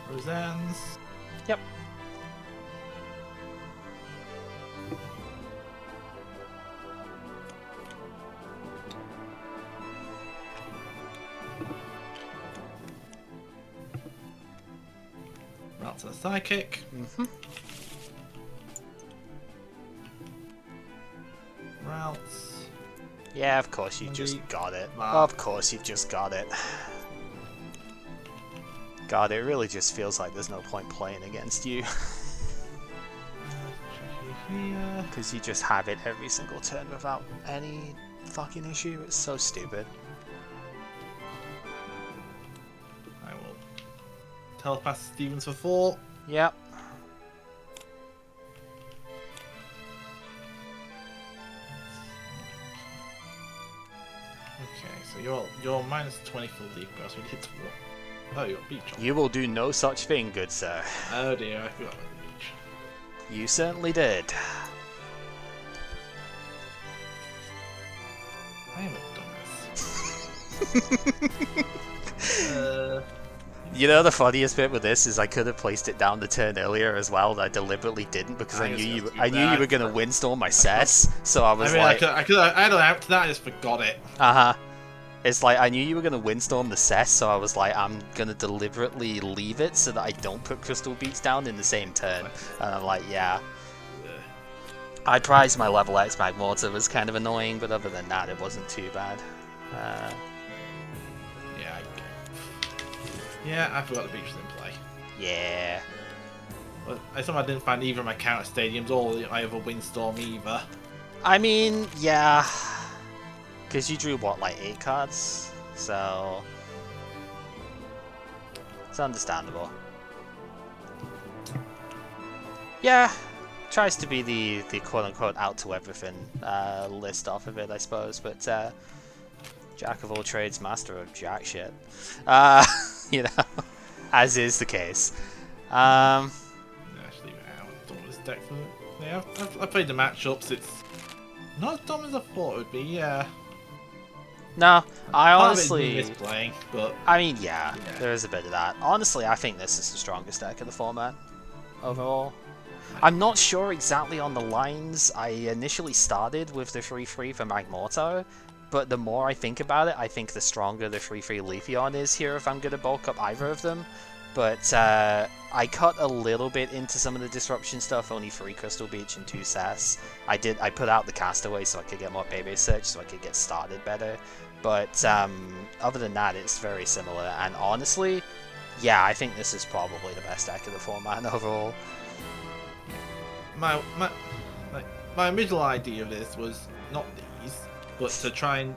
Roseanne's. Yep. Route to the Psychic. Mm-hmm. Routes. Yeah, of course you just got it. Wow. Of course you've just got it. God, it really just feels like there's no point playing against you. Because you just have it every single turn without any fucking issue. It's so stupid. I will telepath Stevens for 4. Yep. Okay, so you're minus 20 for Leaf Guard, so we hit 4. Oh, you got Beach on. You will do no such thing, good sir. Oh dear, I forgot about Beach. You certainly did. I am a dumbass. You know the funniest bit with this is I could have placed it down the turn earlier as well, but I deliberately didn't because I knew you were gonna windstorm my Cess, so I was like, I had an out to that, I just forgot it. It's like I knew you were gonna windstorm the Cess, so I was like, I'm gonna deliberately leave it so that I don't put Crystal Beats down in the same turn. And I'm like, yeah. I prized my level X Magmortar, was kind of annoying, but other than that, it wasn't too bad. Yeah, I forgot the Beach was in play. Yeah. But I somehow didn't find either of my counter stadiums or I have a windstorm either. I mean, yeah. Because you drew, what, like 8 cards? So it's understandable. Yeah, tries to be the quote-unquote out to everything list off of it, I suppose, but jack of all trades, master of jack shit. You know, as is the case. Actually, I haven't done this deck for it. Yeah, I've played the matchups. It's not as dumb as I thought it would be. Yeah. No, I Part of it is honestly. me misplaying, but I mean, yeah, there is a bit of that. Honestly, I think this is the strongest deck of the format overall. I'm not sure exactly on the lines. I initially started with the 3-3 for Magmortar, but the more I think about it, I think the stronger the 3-3 Leafeon is here if I'm going to bulk up either of them. But I cut a little bit into some of the disruption stuff, only 3 Crystal Beach and 2 Sass. I put out the Castaway so I could get more Baby Search, so I could get started better. But other than that, it's very similar. And honestly, yeah, I think this is probably the best deck of the format overall. my original idea of this was not these, but to try and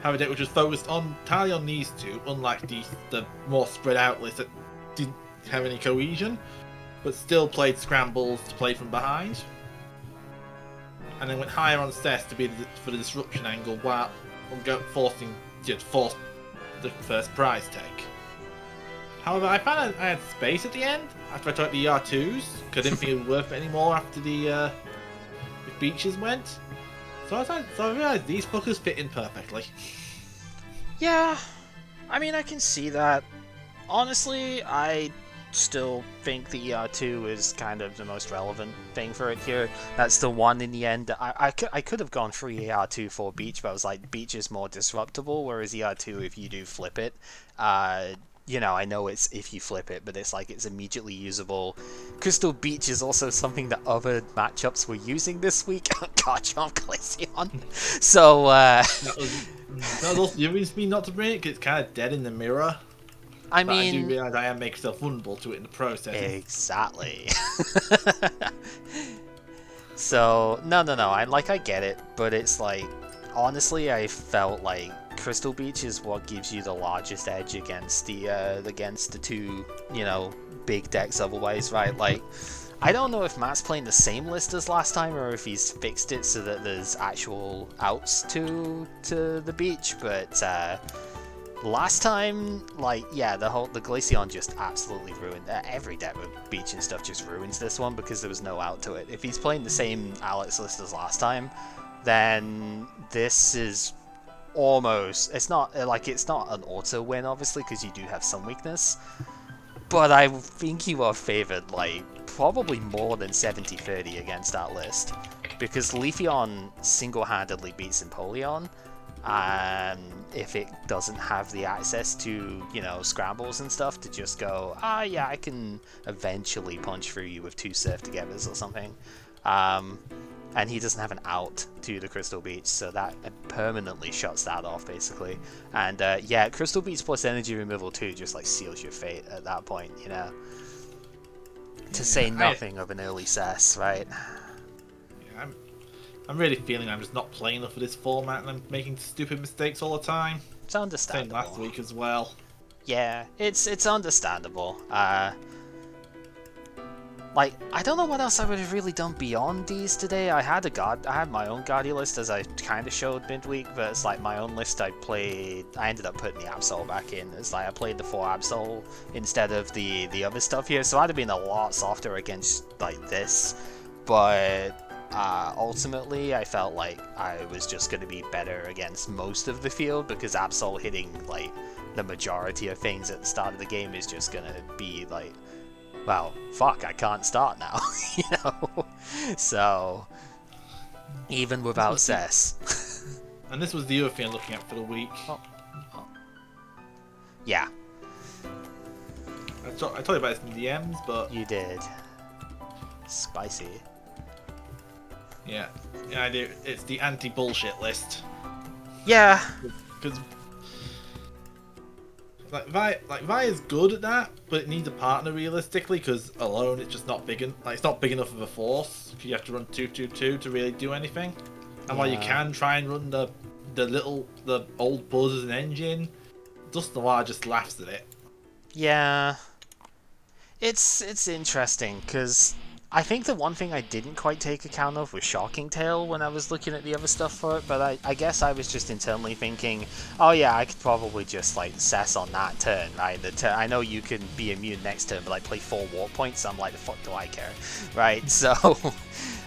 have a deck which was focused entirely on these two, unlike the more spread out list that didn't have any cohesion, but still played scrambles to play from behind, and then went higher on Cess to be for the disruption angle, while force the first prize take. However, I found I had space at the end after I took the ER2s, because I didn't think it was worth it anymore after the beaches went. So I realised these fuckers fit in perfectly. Yeah, I mean, I can see that. Honestly, I still think the ER2 is kind of the most relevant thing for it here. That's the one in the end. I could have gone 3 ER2 for Beach, but I was like, Beach is more disruptible, whereas ER2, if you do flip it, you know, I know it's if you flip it, but it's like it's immediately usable. Crystal Beach is also something that other matchups were using this week. Garchomp Glaceon. So, That was also the reason for me not to bring it, because it's kind of dead in the mirror. I But mean, I do realise I am making myself vulnerable to it in the process. exactly. So, no, I get it, but it's like, honestly, I felt like Crystal Beach is what gives you the largest edge against the two, you know, big decks otherwise, right? Like, I don't know if Matt's playing the same list as last time, or if he's fixed it so that there's actual outs to the beach, but last time, like, yeah, the Glaceon just absolutely ruined every deck with beach and stuff. Just ruins this one because there was no out to it. If he's playing the same Alex list as last time, then this is almost, it's not an auto win obviously because you do have some weakness, but I think you are favored like probably more than 70-30 against that list, because Leafeon single-handedly beats Empoleon, and if it doesn't have the access to, you know, scrambles and stuff to just go, yeah, I can eventually punch through you with 2 Surf Togethers or something, and he doesn't have an out to the Crystal Beach, so that permanently shuts that off, basically. And yeah, Crystal Beach plus energy removal too just like seals your fate at that point, you know. To say nothing of an early Cess, right? Yeah, I'm really feeling I'm just not playing enough of this format, and I'm making stupid mistakes all the time. It's understandable. Same last week as well. Yeah, it's understandable. Like, I don't know what else I would have really done beyond these today. I had my own Guardia list, as I kind of showed midweek, but it's like my own list I ended up putting the Absol back in. It's like I played the 4 Absol instead of the other stuff here, so I'd have been a lot softer against like this, but ultimately I felt like I was just going to be better against most of the field, because Absol hitting like the majority of things at the start of the game is just going to be like, well, fuck, I can't start now, you know? So, even without Cess. And this was the other thing I'm looking at for the week. Yeah. I told you about this in DMs, but... You did. Spicy. Yeah, I do. It's the anti-bullshit list. Yeah. Because... Like Vi is good at that, but it needs a partner realistically, because alone it's just not big it's not big enough of a force. You have to run 2-2-2 to really do anything. And while you can try and run the old buzz as an engine, Dust Noir just laughs at it. Yeah. It's interesting, because I think the one thing I didn't quite take account of was Shocking Tail when I was looking at the other stuff for it, but I guess I was just internally thinking, oh yeah, I could probably just like cess on that turn, right? I know you can be immune next turn, but like play 4 warp points, so I'm like, the fuck do I care, right? So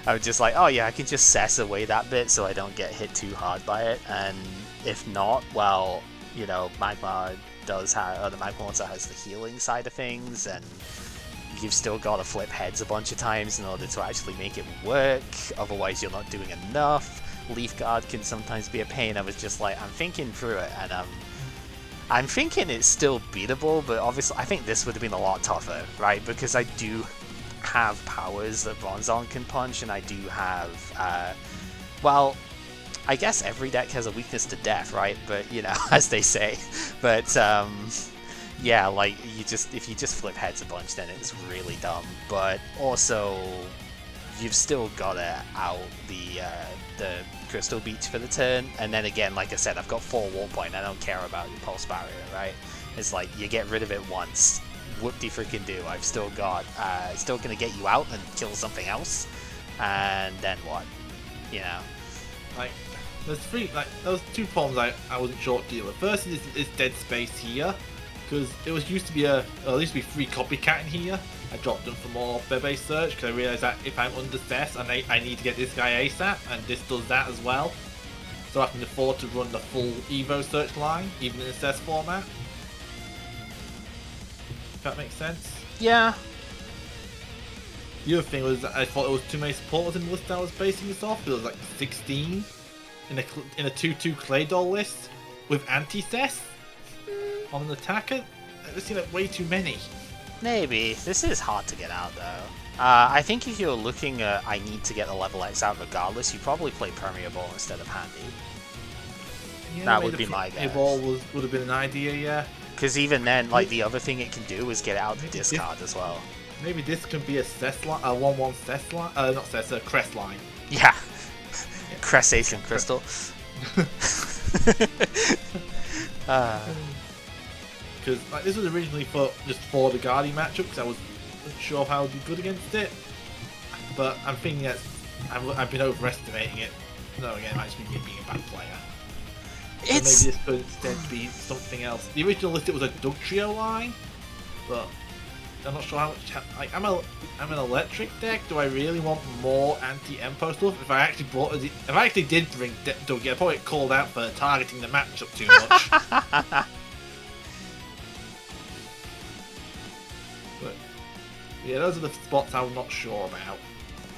I was just like, oh yeah, I can just cess away that bit so I don't get hit too hard by it, and if not, well, you know, Magma does have, the Magma also has the healing side of things, and you've still got to flip heads a bunch of times in order to actually make it work, otherwise you're not doing enough. Leaf Guard can sometimes be a pain. I was just like, I'm thinking through it, and I'm thinking it's still beatable, but obviously I think this would have been a lot tougher, right? Because I do have powers that Bronzong can punch, and I do have, well, I guess every deck has a weakness to death, right? But, you know, as they say. But, yeah, like, if you just flip heads a bunch, then it's really dumb. But also, you've still got to out the Crystal Beach for the turn. And then again, like I said, I've got 4 War Point. I don't care about your Pulse Barrier, right? It's like, you get rid of it once. Whoop-de-freaking-do. I've still got, still gonna get you out and kill something else. And then what? You know? Like, there's those 2 problems I wasn't sure what to deal with. First is Dead Space here. Because it used to be there used to be 3 copycat in here. I dropped them for more Bebe search because I realised that if I'm under cess and I need to get this guy ASAP, and this does that as well. So I can afford to run the full Evo search line, even in the cess format. If that makes sense. Yeah. The other thing was I thought there was too many supporters in the list I was basing this off. There was like 16 in a 2/2 Clay Doll list with anti-cess on an attacker. I've seen like way too many. Maybe. This is hard to get out though. I think if you're looking at I need to get the level X out regardless, you probably play Permeable instead of Handy. Yeah, that would be my guess. Evolve would have been an idea, yeah. Because even then, like, the other thing it can do is get it out the discard as well. Maybe this can be a cess line, a 1/1 cess line, not cess, a crest line. Yeah. Crestation Crystal. Because like, this was originally just for the Guardian matchup, because I wasn't sure how it would be good against it. But I'm thinking that I've been overestimating it. No, again, it might just be me being a bad player. So maybe this could instead be something else. The original list, it was a Dugtrio line, but I'm not sure how much. Like, I'm an electric deck. Do I really want more anti-Empo stuff? If I actually did bring Dougie, I'd probably get called out for targeting the matchup too much. But yeah, those are the spots I'm not sure about.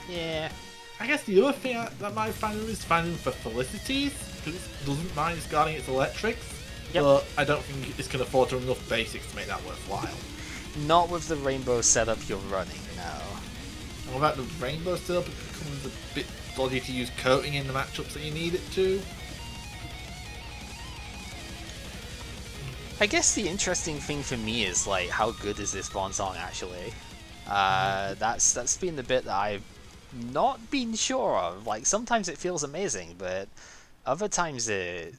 Yeah. I guess the other thing that might find room is finding for Felicities, because it doesn't mind discarding its electrics, but I don't think it's can afford to run enough basics to make that worthwhile. Not with the rainbow setup you're running, no. And without the rainbow setup, it becomes a bit dodgy to use coating in the matchups that you need it to. I guess the interesting thing for me is, like, how good is this Bronzong actually? That's been the bit that I've not been sure of. Like, sometimes it feels amazing, but other times it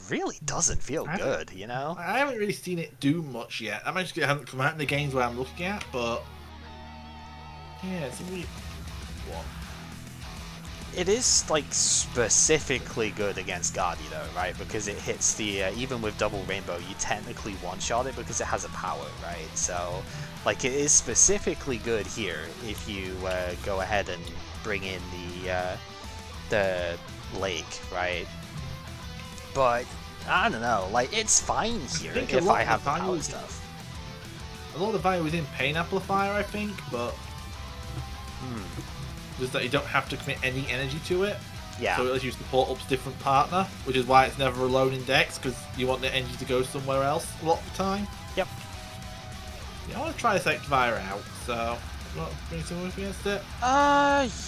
really doesn't feel good, you know? I haven't really seen it do much yet. I managed to haven't come out in the games where I'm looking at, but yeah, it's a weird one. It is, like, specifically good against Guardy, though, right? Because it hits the, even with Double Rainbow, you technically one-shot it because it has a power, right? So, like, it is specifically good here if you go ahead and bring in the lake, right? But, I don't know, like, it's fine here if I have the power stuff. A lot of the value is in Pain Amplifier, I think, but just that you don't have to commit any energy to it. Yeah. So it lets you support up's different partner, which is why it's never alone in decks, because you want the energy to go somewhere else a lot of the time. Yep. Yeah, I want to try this Electivire out, so you want to bring someone with against it?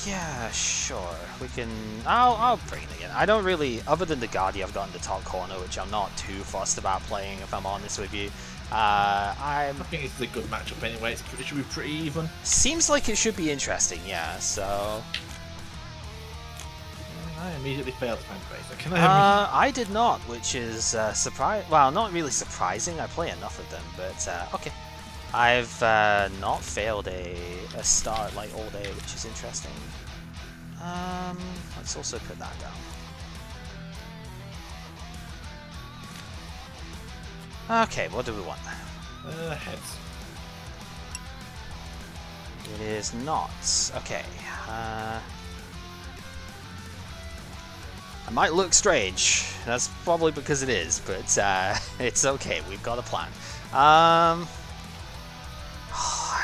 Yeah, sure. We can... I'll bring it again. I don't really... Other than the Guardy, I've got in the top corner, which I'm not too fussed about playing, if I'm honest with you. I think this is a good matchup anyway. It should be pretty even. Seems like it should be interesting, yeah, so... I immediately failed to find basic. I did not, which is well, not really surprising. I play enough of them, but okay. I've not failed a start like all day, which is interesting. Let's also put that down. Okay, what do we want? Heads. It is not. Okay. I might look strange. That's probably because it is, but it's okay. We've got a plan.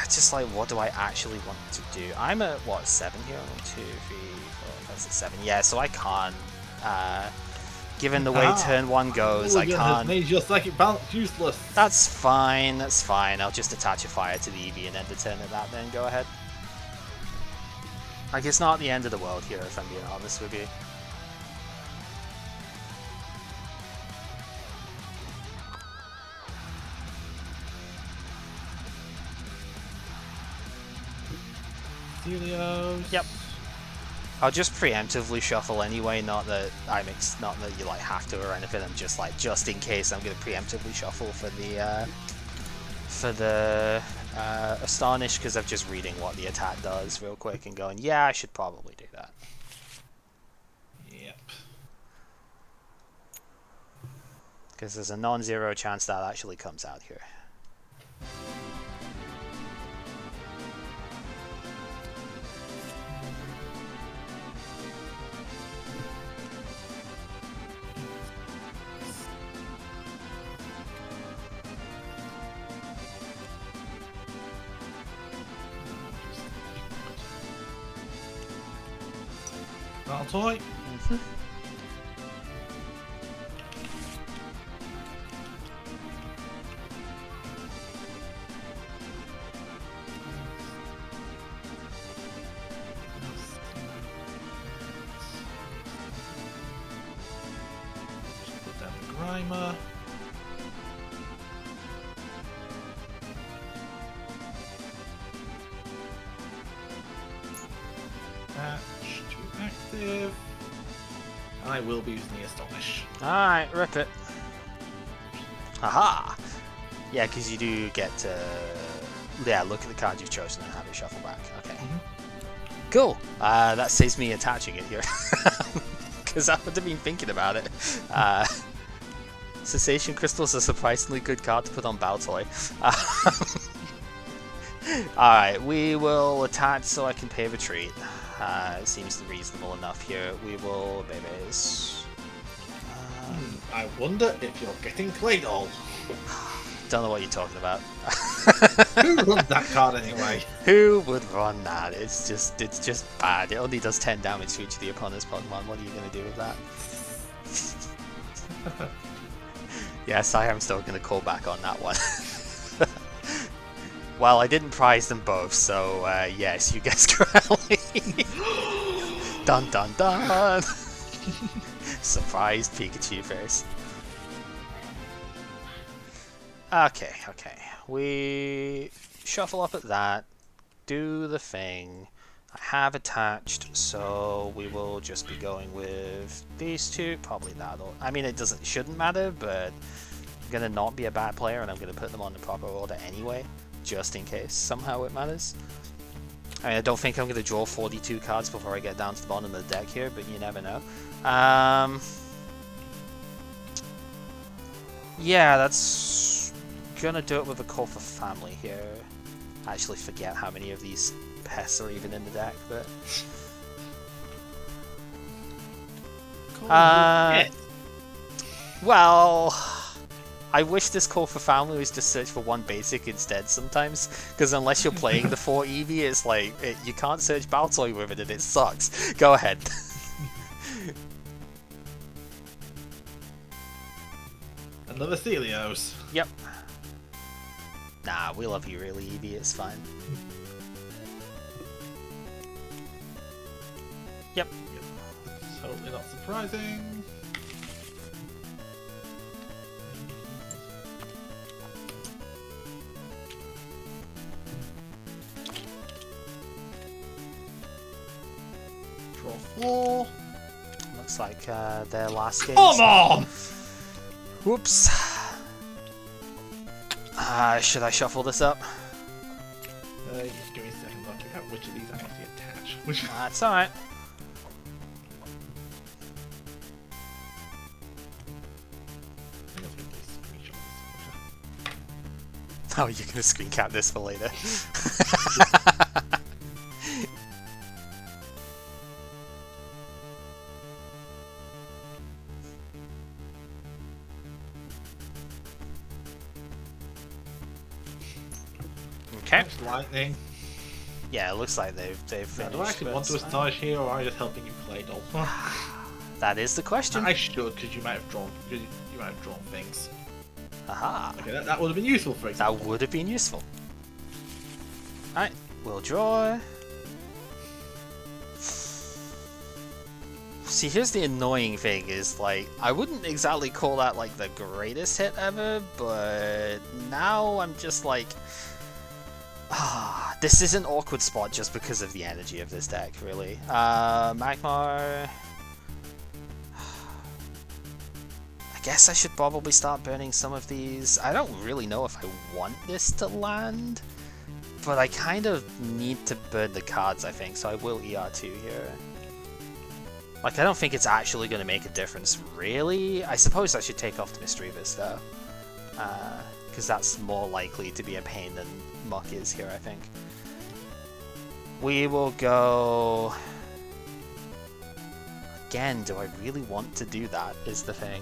Just like, what do I actually want to do? I'm at what, 7 here? 1, 2, 3, 4, 5, 6, 7. Yeah, so I can't. Given the way turn 1 goes, I can't. Made your psychic balance useless. That's fine. That's fine. I'll just attach a fire to the Eevee and end the turn at that. Then go ahead. Like, it's not the end of the world here, if I'm being honest with you. Helios. Yep. I'll just preemptively shuffle anyway, not that not that you like have to or anything. I'm just like, just in case, I'm gonna preemptively shuffle for the Astonish, because I'm just reading what the attack does real quick and going, yeah, I should probably do that. Yep. Because there's a non-zero chance that actually comes out here. Battle toy. Just put down the Grimer. Patch to active. I will be using the Astonish. Alright, rip it. Haha! Yeah, because you do get to... Yeah, look at the card you've chosen and have it shuffle back. Okay. Cool! That saves me attaching it here. Because I would have been thinking about it. Cessation Crystal's a surprisingly good card to put on Baltoy. Alright, we will attach so I can pay retreat. It seems reasonable enough here. We will, babies. I wonder if you're getting Claydol. Don't know what you're talking about. Who runs that card anyway? Who would run that? It's just bad. It only does 10 damage to each of the opponent's Pokemon. What are you going to do with that? Yes, I am still going to call back on that one. Well, I didn't prize them both, so yes, you guessed correctly. Dun dun dun! Surprised Pikachu face. Okay. We shuffle up at that, do the thing. I have attached, so we will just be going with these two. Probably that'll... I mean, shouldn't matter, but I'm gonna not be a bad player, and I'm gonna put them on the proper order anyway, just in case somehow it matters. I mean, I don't think I'm gonna draw 42 cards before I get down to the bottom of the deck here, but you never know. Yeah, that's gonna do it with a call for family here. I actually forget how many of these pests are even in the deck, but... Well... I wish this call for family was just search for one basic instead sometimes, because unless you're playing the 4 Eevee, it's like, you can't search Baltoy with it and it sucks. Go ahead. Another Helios. Yep. Nah, we love you really, Eevee, it's fine. Yep. Totally not surprising. Draw 4. Looks like their last game. Come on! Whoops. Should I shuffle this up? Just give me a second. I'll check out which of these I actually attach. Which... That's alright. Oh, you're gonna screen cap this for later. Okay. Lightning. Yeah, it looks like they've Now, finished. do I actually want to but, astonish here, or am I just helping you play doll? that is the question. I should, because you might have drawn. You might have drawn things. Aha. Okay, that would have been useful for example. That would have been useful. Alright, we'll draw. See, here's the annoying thing is, like, I wouldn't exactly call that, like, the greatest hit ever, but now I'm just like... this is an awkward spot just because of the energy of this deck, really. Magmar... I guess I should probably start burning some of these. I don't really know if I want this to land, but I kind of need to burn the cards, I think, so I will ER2 here. Like, I don't think it's actually going to make a difference, really. I suppose I should take off the Misdreavus, though, because that's more likely to be a pain than Muck is here, I think. We will go... Again, do I really want to do that, is the thing.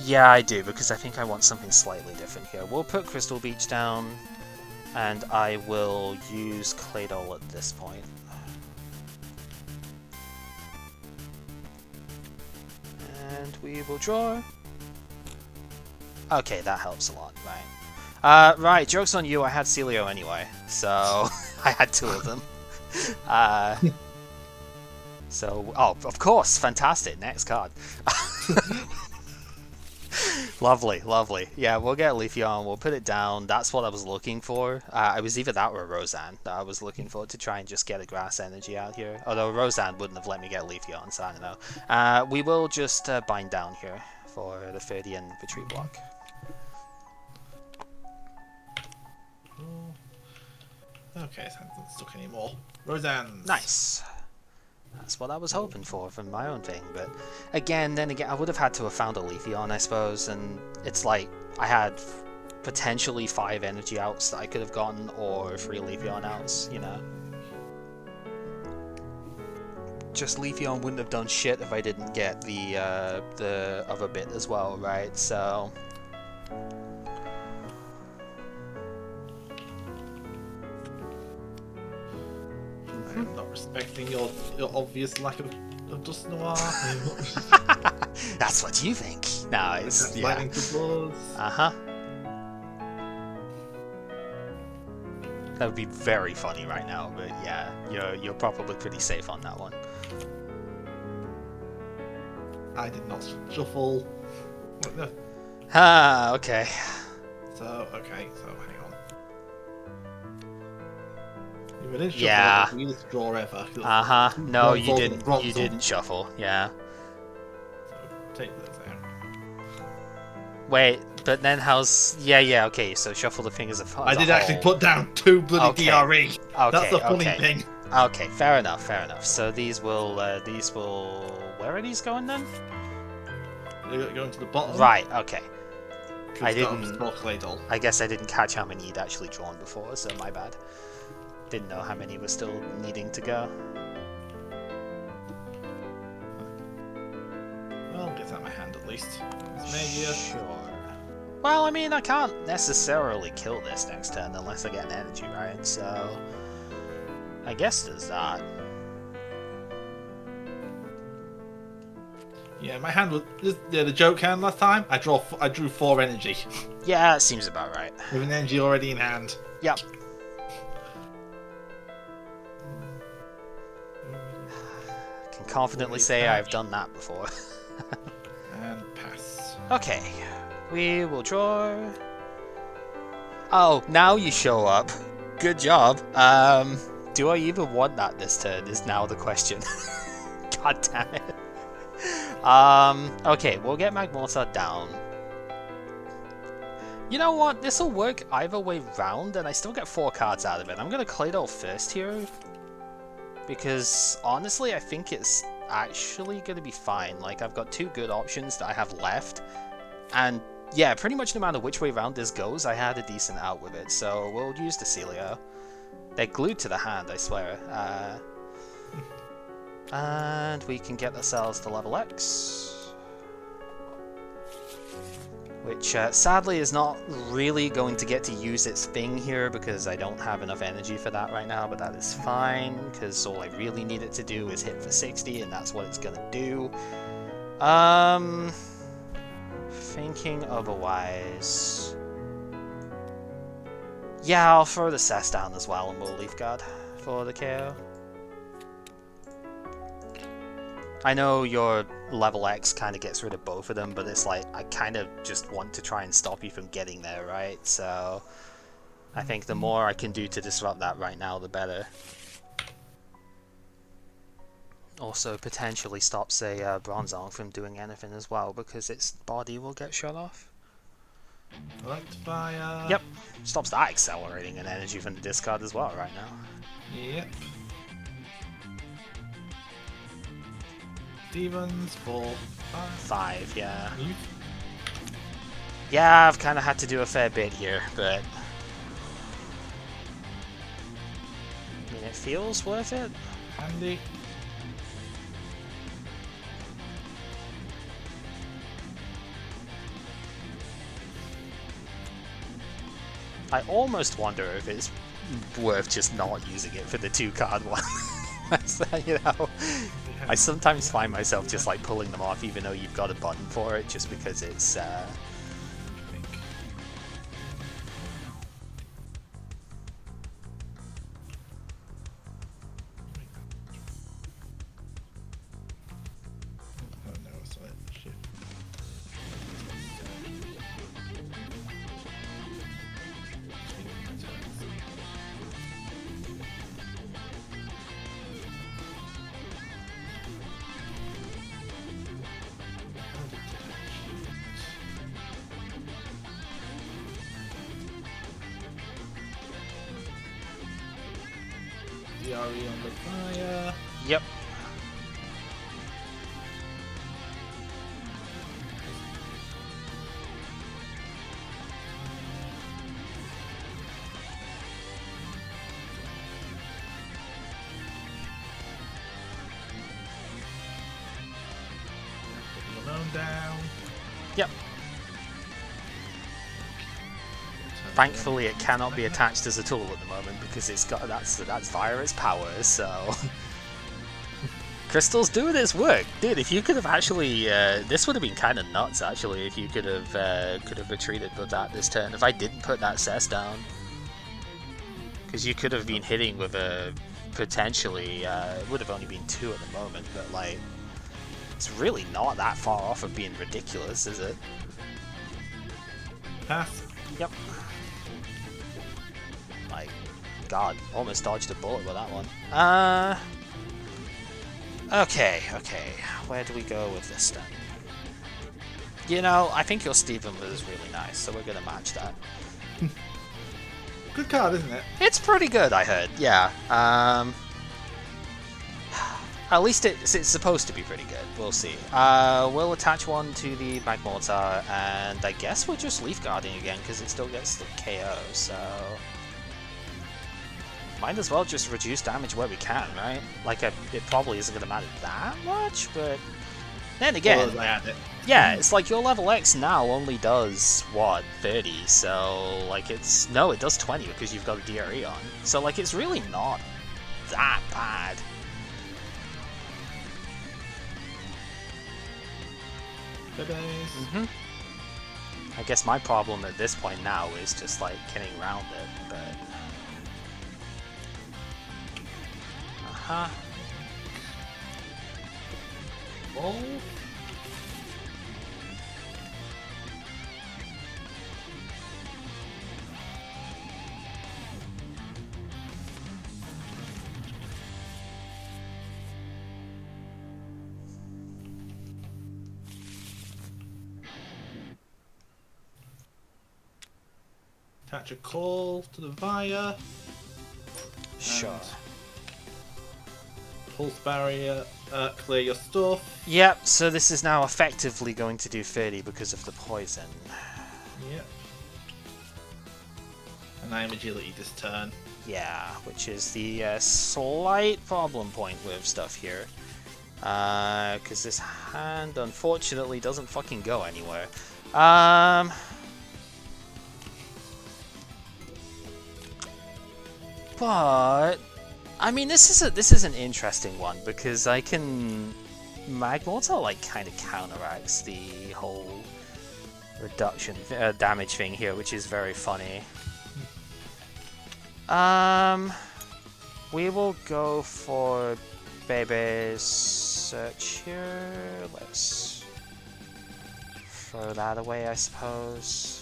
Yeah, I do, because I think I want something slightly different here. We'll put Crystal Beach down, and I will use Claydol at this point. And we will draw. Okay, that helps a lot, right. Right, joke's on you, I had Celio anyway, so I had two of them. So, oh, of course, fantastic, next card. Lovely, lovely. Yeah, we'll get Leafeon, we'll put it down. That's what I was looking for. I was either that or a Roseanne that I was looking for to try and just get a grass energy out here. Although Roseanne wouldn't have let me get Leafeon, so I don't know. We will just bind down here for the Ferdian retreat block. Okay, so I'm not stuck anymore. Roseanne. Nice. That's what I was hoping for from my own thing, but again, I would have had to have found a Leafeon, I suppose, and it's like I had potentially 5 energy outs that I could have gotten, or 3 Leafeon outs, you know. Just Leafeon wouldn't have done shit if I didn't get the other bit as well, right? So... I'm not respecting your obvious lack of Dusknoir. That's what you think. No, it's... yeah. Lightning to blows. Uh-huh. That would be very funny right now, but yeah, you're probably pretty safe on that one. I did not shuffle. What, no. Ah, okay. So, okay, so hang on. You didn't shuffle, Yeah. we didn't draw ever. Uh-huh. No, Wrong you fold, didn't. wrong You fold. didn't shuffle. Yeah. So, take this out. Wait, but then how's... Yeah, okay, so shuffle the fingers of... I did actually put down 2 bloody Okay. DRE. Okay, That's the funny okay. thing. Okay, fair enough, fair enough. So these will... Where are these going then? They're going to the bottom. Right, okay. I I didn't- didn't. More clay doll. I guess I didn't catch how many you'd actually drawn before, so my bad. Didn't know how many were still needing to go. Well, get out my hand at least. It's Magia. Sure. Well, I mean, I can't necessarily kill this next turn unless I get an energy, right? So... I guess there's that. Yeah, my hand was the joke hand last time. I drew 4 energy Yeah, that seems about right. with an energy already in hand. Yep. Can confidently say I've done that before. And pass. Okay, we will draw. Oh, now you show up. Good job. Do I even want that this turn is now the question. God damn it. Okay, we'll get Magmortar down. You know what? This will work either way round, and I still get 4 cards out of it. I'm gonna Claydol first here, because honestly, I think it's actually gonna be fine. Like, I've got 2 good options that I have left, and yeah, pretty much no matter which way round this goes, I had a decent out with it. So we'll use the Celio. They're glued to the hand, I swear. And we can get ourselves to level X, which sadly is not really going to get to use its thing here because I don't have enough energy for that right now, but that is fine because all I really need it to do is hit for 60 and that's what it's gonna do. Thinking otherwise, yeah, I'll throw the Cess down as well and we'll Leaf Guard for the KO. I know your level X kind of gets rid of both of them, but it's like, I kind of just want to try and stop you from getting there, right? So, I think the more I can do to disrupt that right now, the better. Also, potentially stops a Bronzong from doing anything as well, because its body will get shut off. Electrify. Yep, stops that accelerating an energy from the discard as well right now. Yep. Stevens for 5, yeah. You? Yeah, I've kind of had to do a fair bit here, but I mean, it feels worth it. Handy. I almost wonder if it's worth just not using it for the 2-card one. You know, I sometimes find myself just like pulling them off even though you've got a button for it, just because it's DRE on the fire. Yep. Down. Yep. Thankfully, it cannot be attached as a tool at the moment because it's got that's via its power. So, crystals doing its work, dude. If you could have actually, this would have been kind of nuts actually. If you could have retreated with that this turn. If I didn't put that Cess down, because you could have been hitting with a potentially. It would have only been 2 at the moment, but like. It's really not that far off of being ridiculous, is it? Pass. Yep. My God, almost dodged a bullet with that one. Okay. Where do we go with this then? You know, I think your Steven was really nice, so we're gonna match that. Good card, isn't it? It's pretty good, I heard. Yeah. At least it's supposed to be pretty good. We'll see. We'll attach one to the Magmortar, and I guess we're just Leaf Guarding again because it still gets the KO, so... Might as well just reduce damage where we can, right? Like, it probably isn't going to matter that much, but... Then again... Yeah, it's like your level X now only does, what, 30, so, like, it's... No, it does 20 because you've got a DRE on. So, like, it's really not that bad. Mm-hmm. I guess my problem at this point now is just like getting around it, but... Oh. Attach a call to the Via. Sure. Pulse barrier, clear your stuff. Yep, so this is now effectively going to do 30 because of the poison. Yep. And I am agility this turn. Yeah, which is the slight problem point with stuff here. Because this hand, unfortunately, doesn't fucking go anywhere. But I mean, this is an interesting one because I can Magmortar like kind of counteracts the whole reduction damage thing here, which is very funny. We will go for Baby's Search here. Let's throw that away, I suppose.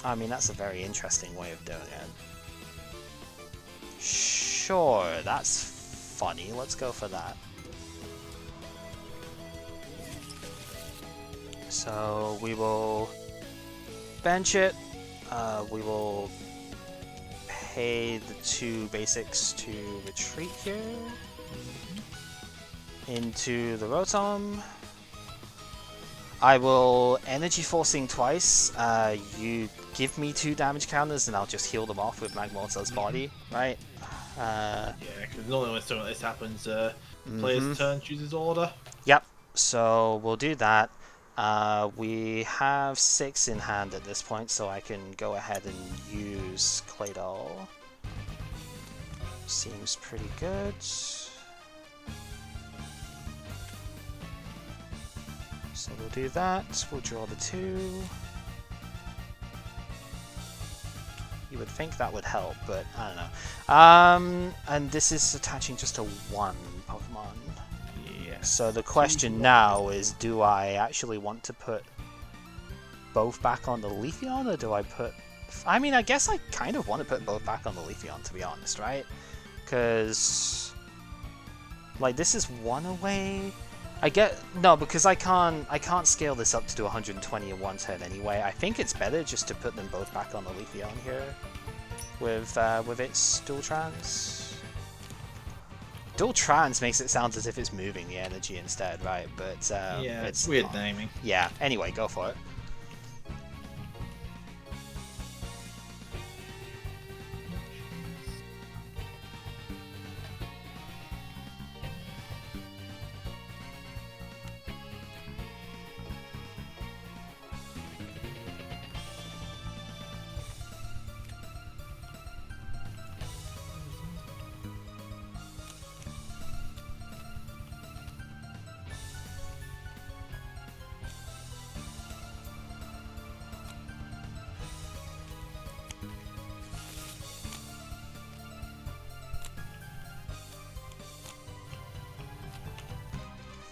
I mean, that's a very interesting way of doing it. Sure, that's funny. Let's go for that. So we will bench it. We will pay the 2 basics to retreat here into the Rotom. I will energy forcing twice. You give me 2 damage counters and I'll just heal them off with Magmortar's body, right? Yeah, because normally when something like this happens, player's turn chooses order. Yep, so we'll do that. We have 6 in hand at this point, so I can go ahead and use Claydol. Seems pretty good. So we'll do that. We'll draw the 2. You would think that would help, but I don't know. And this is attaching just to 1 Pokemon. Yes. So the question now is, do I actually want to put both back on the Leafeon, or do I put... I mean, I guess I kind of want to put both back on the Leafeon, to be honest, right? Because... like, this is 1 away... because I can't scale this up to do 120 in 1 turn anyway. I think it's better just to put them both back on the Leafeon here with its dual trans. Dual trans makes it sound as if it's moving the energy instead, right? But yeah, it's weird not. naming. Yeah. Anyway, go for it.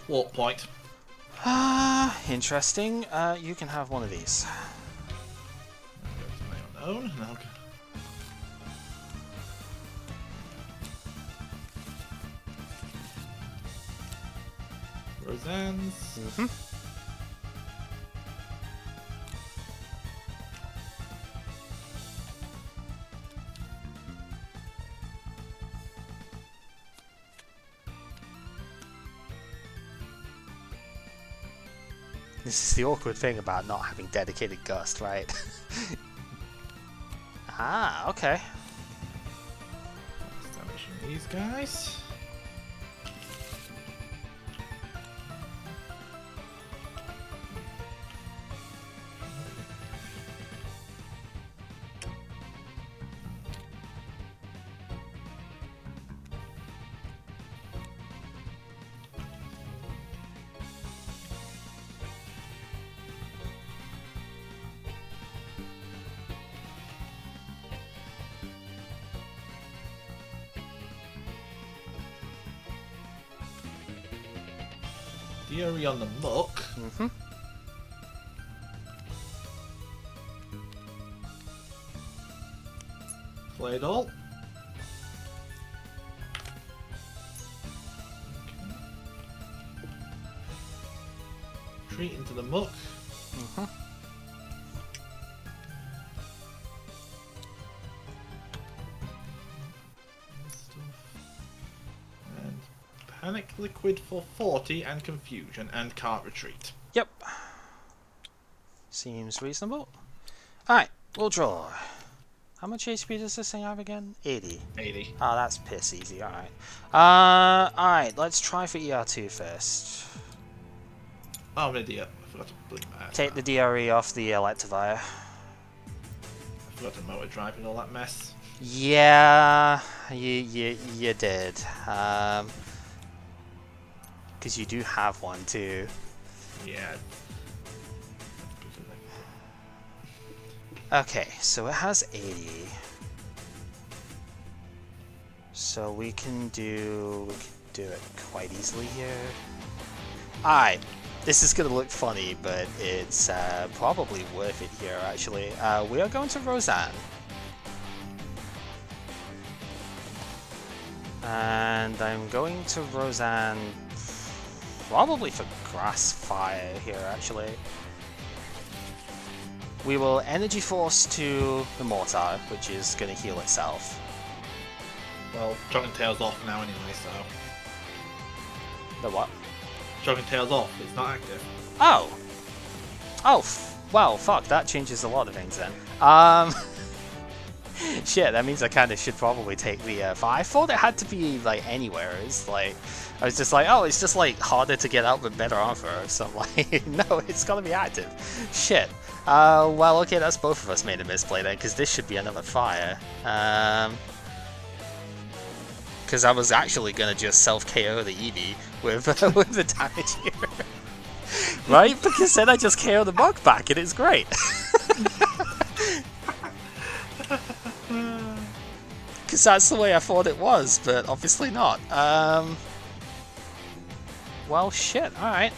Walk point. Interesting. You can have one of these. I'll go to my own, and I'll go... Roseanne's. This is the awkward thing about not having dedicated Gust, right? Ah, okay. Establishing these guys. Fury on the muck. Claydol. retreat into the muck. And panic liquid for 40 and confusion and can't retreat. Yep. Seems reasonable. Alright, we'll draw. How much HP does this thing have again? 80. 80. Oh, that's piss easy, alright. Alright, let's try for ER2 first. Oh, I'm an idiot. I forgot to blink my ass. Take the DRE off the Electivire. I forgot to motor drive and all that mess. Yeah, you did. Because you do have one too. Yeah. Okay, so it has 80. So we can do it quite easily here. Alright, this is gonna look funny, but it's probably worth it here actually. We are going to Roseanne. And I'm going to Roseanne probably for Grass Fire here actually. We will Energy Force to the Mortar, which is going to heal itself. Well, Jogging Tail's off now anyway, so... The what? Jogging Tail's off, it's not active. Oh! Oh, well, fuck, that changes a lot of things then. Shit, that means I kind of should probably take the I thought it had to be, like, anywhere. It's like... I was just like, oh, it's just, like, harder to get out with better armor. So I'm like, no, it's gotta be active. Shit. Well, okay, that's both of us made a misplay then, because this should be another fire. Because I was actually gonna just self-KO the Eevee with, with the damage here. Right? Because then I just KO the Mug back, and it's great. Because that's the way I thought it was, but obviously not. Well, shit, alright.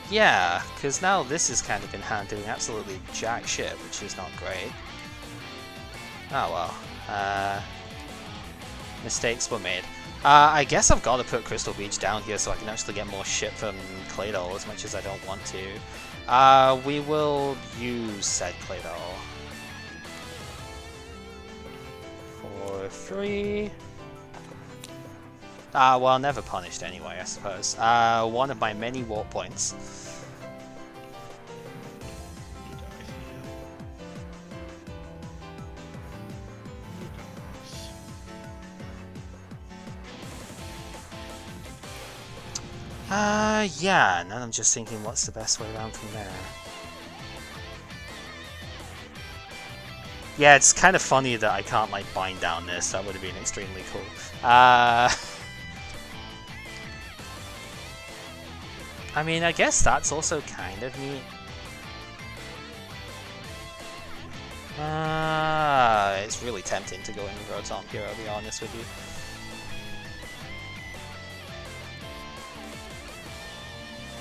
Yeah, because now this is kind of in hand doing absolutely jack shit, which is not great. Oh well. Mistakes were made. I guess I've got to put Crystal Beach down here so I can actually get more shit from Claydol as much as I don't want to. We will use said Claydol. For 3. Well, never punished anyway, I suppose. One of my many warp points. Yeah, and then I'm just thinking what's the best way around from there. Yeah, it's kind of funny that I can't, like, bind down this. That would have been extremely cool. I mean, I guess that's also kind of neat. It's really tempting to go in with Rotom here, I'll be honest with you.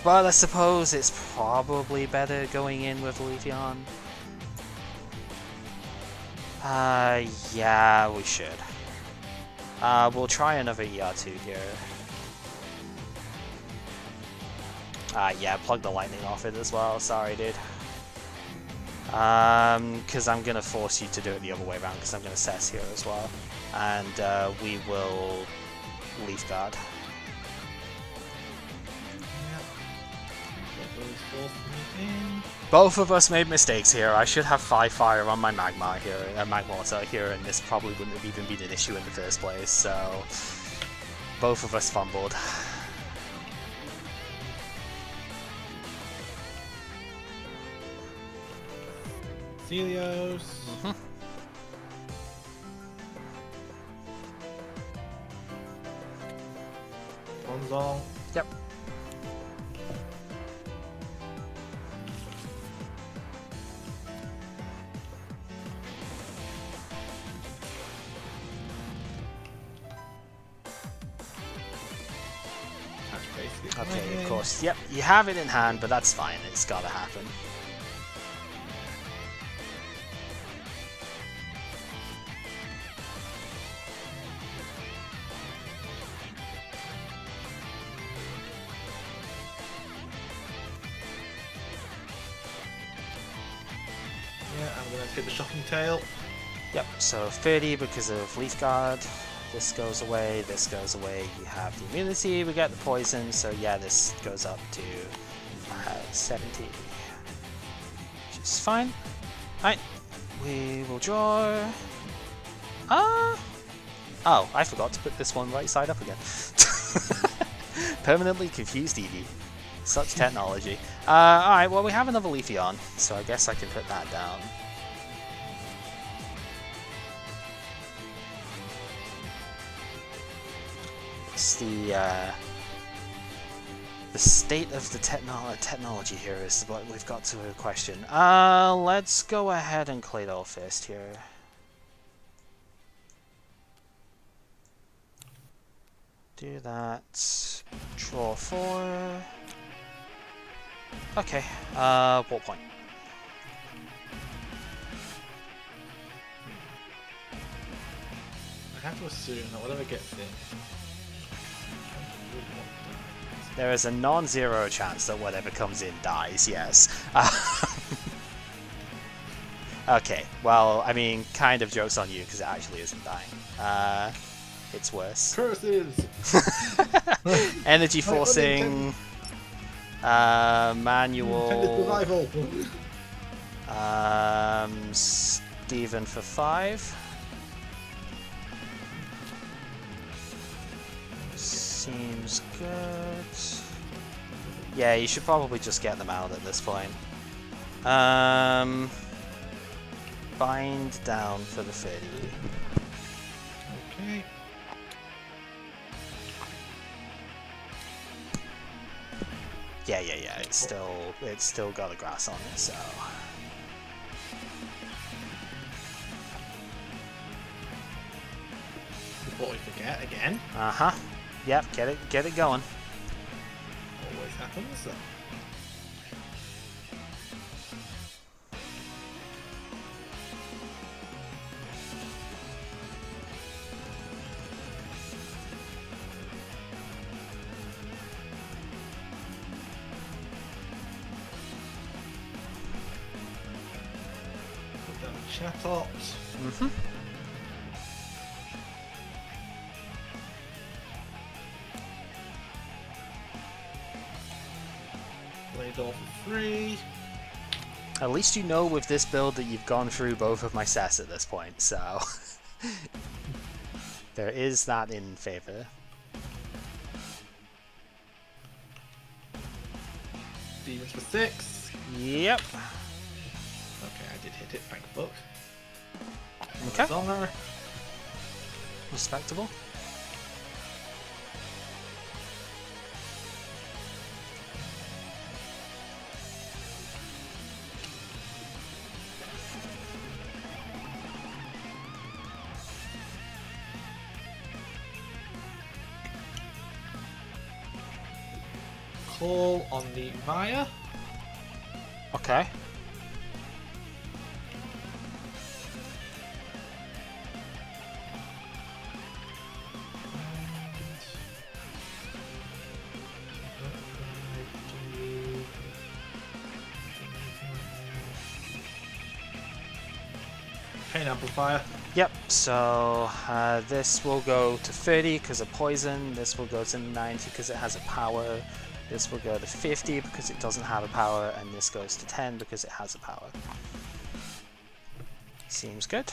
But I suppose it's probably better going in with Leafeon. Yeah, we should. We'll try another ER2 here. Yeah, plug the lightning off it as well. Sorry, dude. Because I'm going to force you to do it the other way around, because I'm going to Cess here as well. And we will Leaf Guard. Both of us made mistakes here. I should have 5 fire on my Magmar here, Magmortar here, and this probably wouldn't have even been an issue in the first place, so both of us fumbled. Celios. Bronzong. Yep. Okay, of course. Yep, you have it in hand, but that's fine. It's gotta happen. hit the Shocking Tail. Yep, so 30 because of Leaf Guard. This goes away, this goes away. You have the immunity, we get the poison, so yeah, this goes up to 70. Which is fine. Alright, we will draw. Oh, I forgot to put this one right side up again. Permanently confused Eevee. Such technology. Alright, well we have another Leafeon, so I guess I can put that down. It's the state of the technology here is what we've got to question. Let's go ahead and Claydol Fist here. Do that. Draw 4. Okay, what point? I have to assume that whatever gets in. There is a non-zero chance that whatever comes in dies, yes. Okay, well, I mean, kind of joke's on you, because it actually isn't dying. It's worse. Curses! Energy forcing. Manual. Steven for 5. Seems good. Yeah, you should probably just get them out at this point. Bind down for the 30. Okay. Yeah. It's still got a grass on it, so. Before we forget again. Yep, get it going. Always happens. So. Put down Chatot. Claydol for 3. At least you know with this build that you've gone through both of my sets at this point, so there is that in favor. Demons for 6. Yep. Okay, I did hit it, thank fuck. Okay. Zonga. Respectable. Call on the Maya. Okay. Pain Amplifier. Yep, so this will go to 30 because of poison, this will go to 90 because it has a power, this will go to 50 because it doesn't have a power, and this goes to 10 because it has a power. Seems good.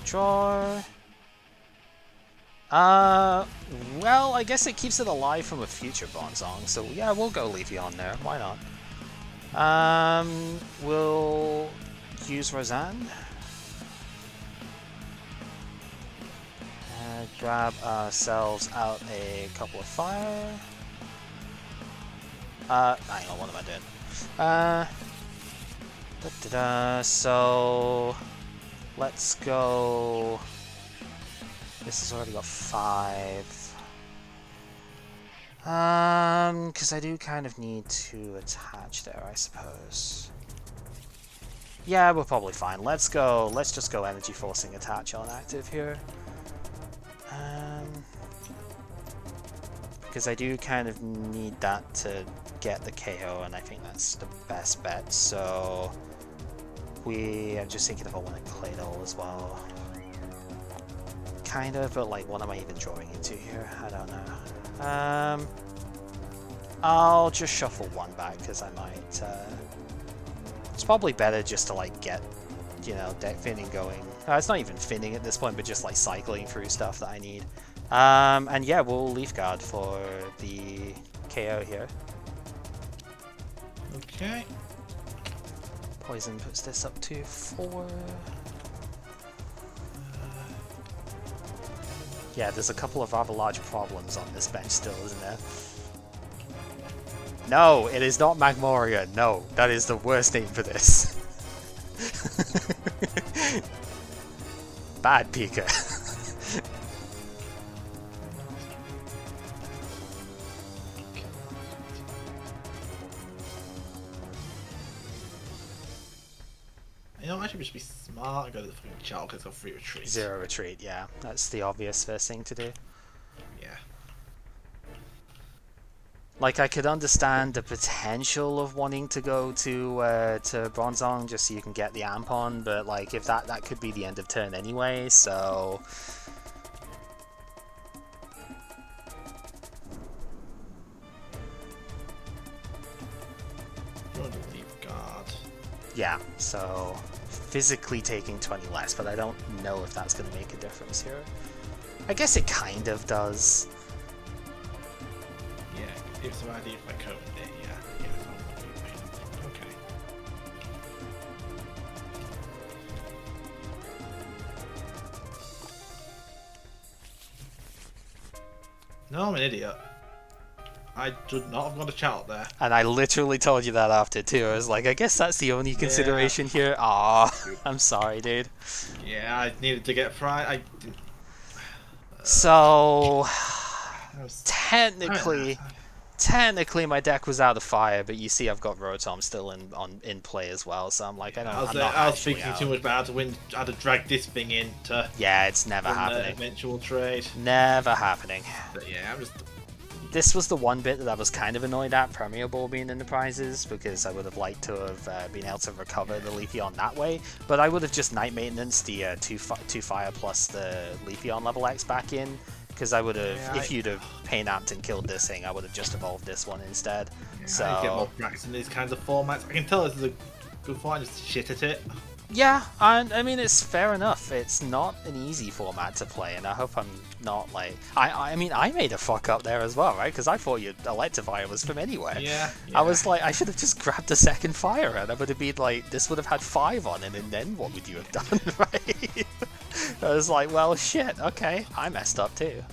Draw. Well, I guess it keeps it alive from a future Bronzong, so yeah, we'll go Leafeon there, why not? We'll use Roseanne. Grab ourselves out a couple of fire. Hang on, what am I doing? So let's go. This has already got 5. Because I do kind of need to attach there, I suppose. Yeah, we're probably fine. Let's just go energy forcing attach on active here. Because I do kind of need that to get the KO, and I think that's the best bet, so I'm just thinking if I want to play it all as well. Kind of, but like, what am I even drawing into here? I don't know. I'll just shuffle one back because I might. It's probably better just to like get, you know, deck finning going. It's not even finning at this point, but just like cycling through stuff that I need. And yeah, we'll Leaf Guard for the KO here. Okay. Poison puts this up to 4. Yeah, there's a couple of rather large problems on this bench still, isn't there? No, it is not Magmoria. No, that is the worst name for this. Bad Pika. You know, I should just be smart and go to the fucking child because I've got free retreat. 0 retreat, yeah. That's the obvious first thing to do. Yeah. Like, I could understand the potential of wanting to go to Bronzong just so you can get the amp on, but like, if that could be the end of turn anyway, so... Yeah, so physically taking 20 less, but I don't know if that's going to make a difference here. I guess it kind of does. Yeah, give some idea if I code it, yeah. Okay. No, I'm an idiot. I should not have got a chat there. And I literally told you that after too. I was like, I guess that's the only consideration here. Aw, I'm sorry, dude. Yeah, I needed to get fried. I didn't... So, technically my deck was out of fire, but you see I've got Rotom still in play as well, so I'm like, I was thinking too much about how to win, how to drag this thing in to... Yeah, it's never happening. Eventual trade. Never happening. But yeah, I'm just... This was the one bit that I was kind of annoyed at, Premier Ball being in the prizes, because I would have liked to have been able to recover the Leafeon that way, but I would have just Night Maintenance the 2 fire plus the Leafeon level X back in, because I would have, if you'd have Pain Amped and killed this thing, I would have just evolved this one instead. Yeah, so I get more practice in these kinds of formats. I can tell this is a good format, just shit at it. Yeah, and I mean, it's fair enough. It's not an easy format to play, and I hope I'm not like... I mean, I made a fuck up there as well, right? Because I thought your Electivire was from anywhere. Yeah. I was like, I should have just grabbed a second fire, and I would have been like, this would have had 5 on it, and then what would you have done, right? I was like, well, shit, okay, I messed up too.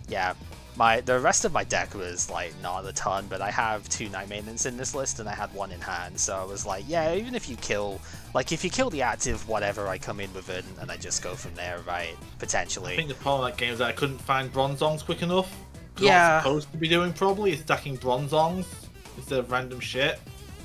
Yeah. The rest of my deck was like not a ton, but I have 2 Night Maintenance in this list and I had 1 in hand, so I was like, yeah, even if you kill, like if you kill the active whatever, I come in with it and I just go from there, right? Potentially. I think the problem with that game is that I couldn't find Bronzongs quick enough. Yeah. What I'm supposed to be doing probably is stacking Bronzongs instead of random shit.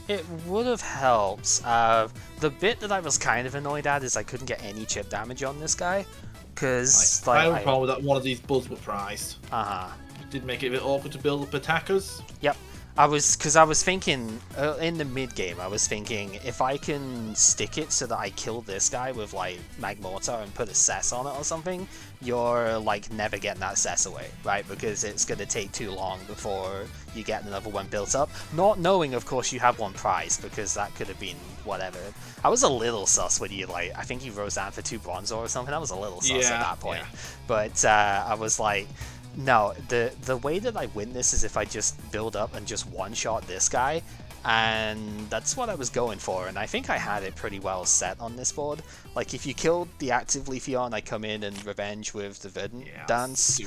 It would have helped. The bit that I was kind of annoyed at is I couldn't get any chip damage on this guy. Because I have a problem with that one of these bulls were prized. Uh-huh. It did make it a bit awkward to build up attackers. Yep. I was thinking, in the mid-game, I was thinking, if I can stick it so that I kill this guy with, like, Magmortar and put a Cess on it or something, you're, like, never getting that Cess away, right? Because it's going to take too long before you get another one built up. Not knowing, of course, you have one prize, because that could have been whatever. I was a little sus when you, like, I think you Roseanne for 2 Bronzor or something. I was a little sus at that point. Yeah. But I was like... No, the way that I win this is if I just build up and just one-shot this guy, and that's what I was going for, and I think I had it pretty well set on this board. Like, if you killed the active Leafeon, I come in and revenge with the Verdant Dance.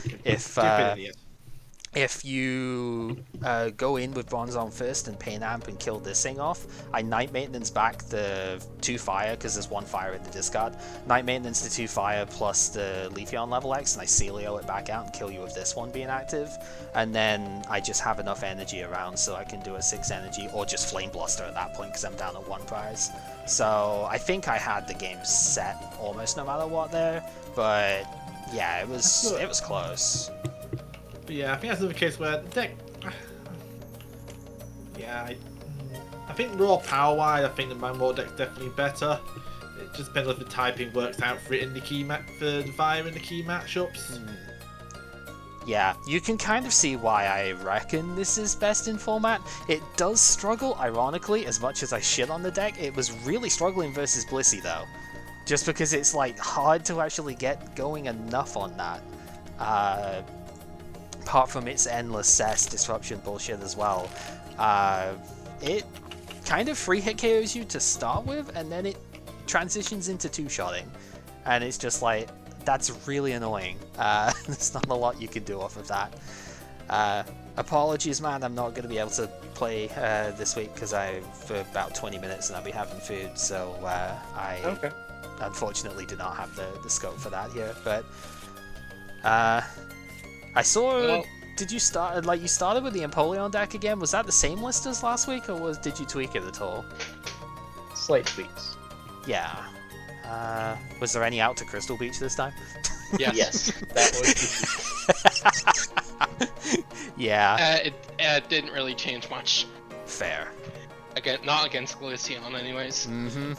If you go in with Bronzong first and Pain Amp and kill this thing off, I Night Maintenance back the 2 fire, because there's 1 fire in the discard. Night Maintenance the 2 fire plus the Leafeon level X, and I Celio it back out and kill you with this one being active. And then I just have enough energy around so I can do a 6 energy, or just Flame Bluster at that point, because I'm down at 1 prize. So I think I had the game set almost no matter what there, but yeah, it was close. But yeah, I think that's another case where the deck... Yeah, I think raw power-wise, I think the Magmor deck's definitely better. It just depends if the typing works out for it in the key for the Fire in the key matchups. Yeah, you can kind of see why I reckon this is best in format. It does struggle, ironically, as much as I shit on the deck. It was really struggling versus Blissey, though. Just because it's, like, hard to actually get going enough on that. Apart from its endless cess disruption bullshit as well. It kind of free hit KOs you to start with, and then it transitions into two-shotting. And it's just like, that's really annoying. There's not a lot you can do off of that. Apologies, man, I'm not going to be able to play this week because for about 20 minutes and I'll be having food, so I unfortunately do not have the scope for that here. But I saw. Well, did you start you started with the Empoleon deck again? Was that the same list as last week, or did you tweak it at all? Slight tweaks. Yeah. Was there any out to Crystal Beach this time? Yes. Yes, that was. Yeah. It didn't really change much. Fair. Again, not against Glaceon, anyways. Mm-hmm.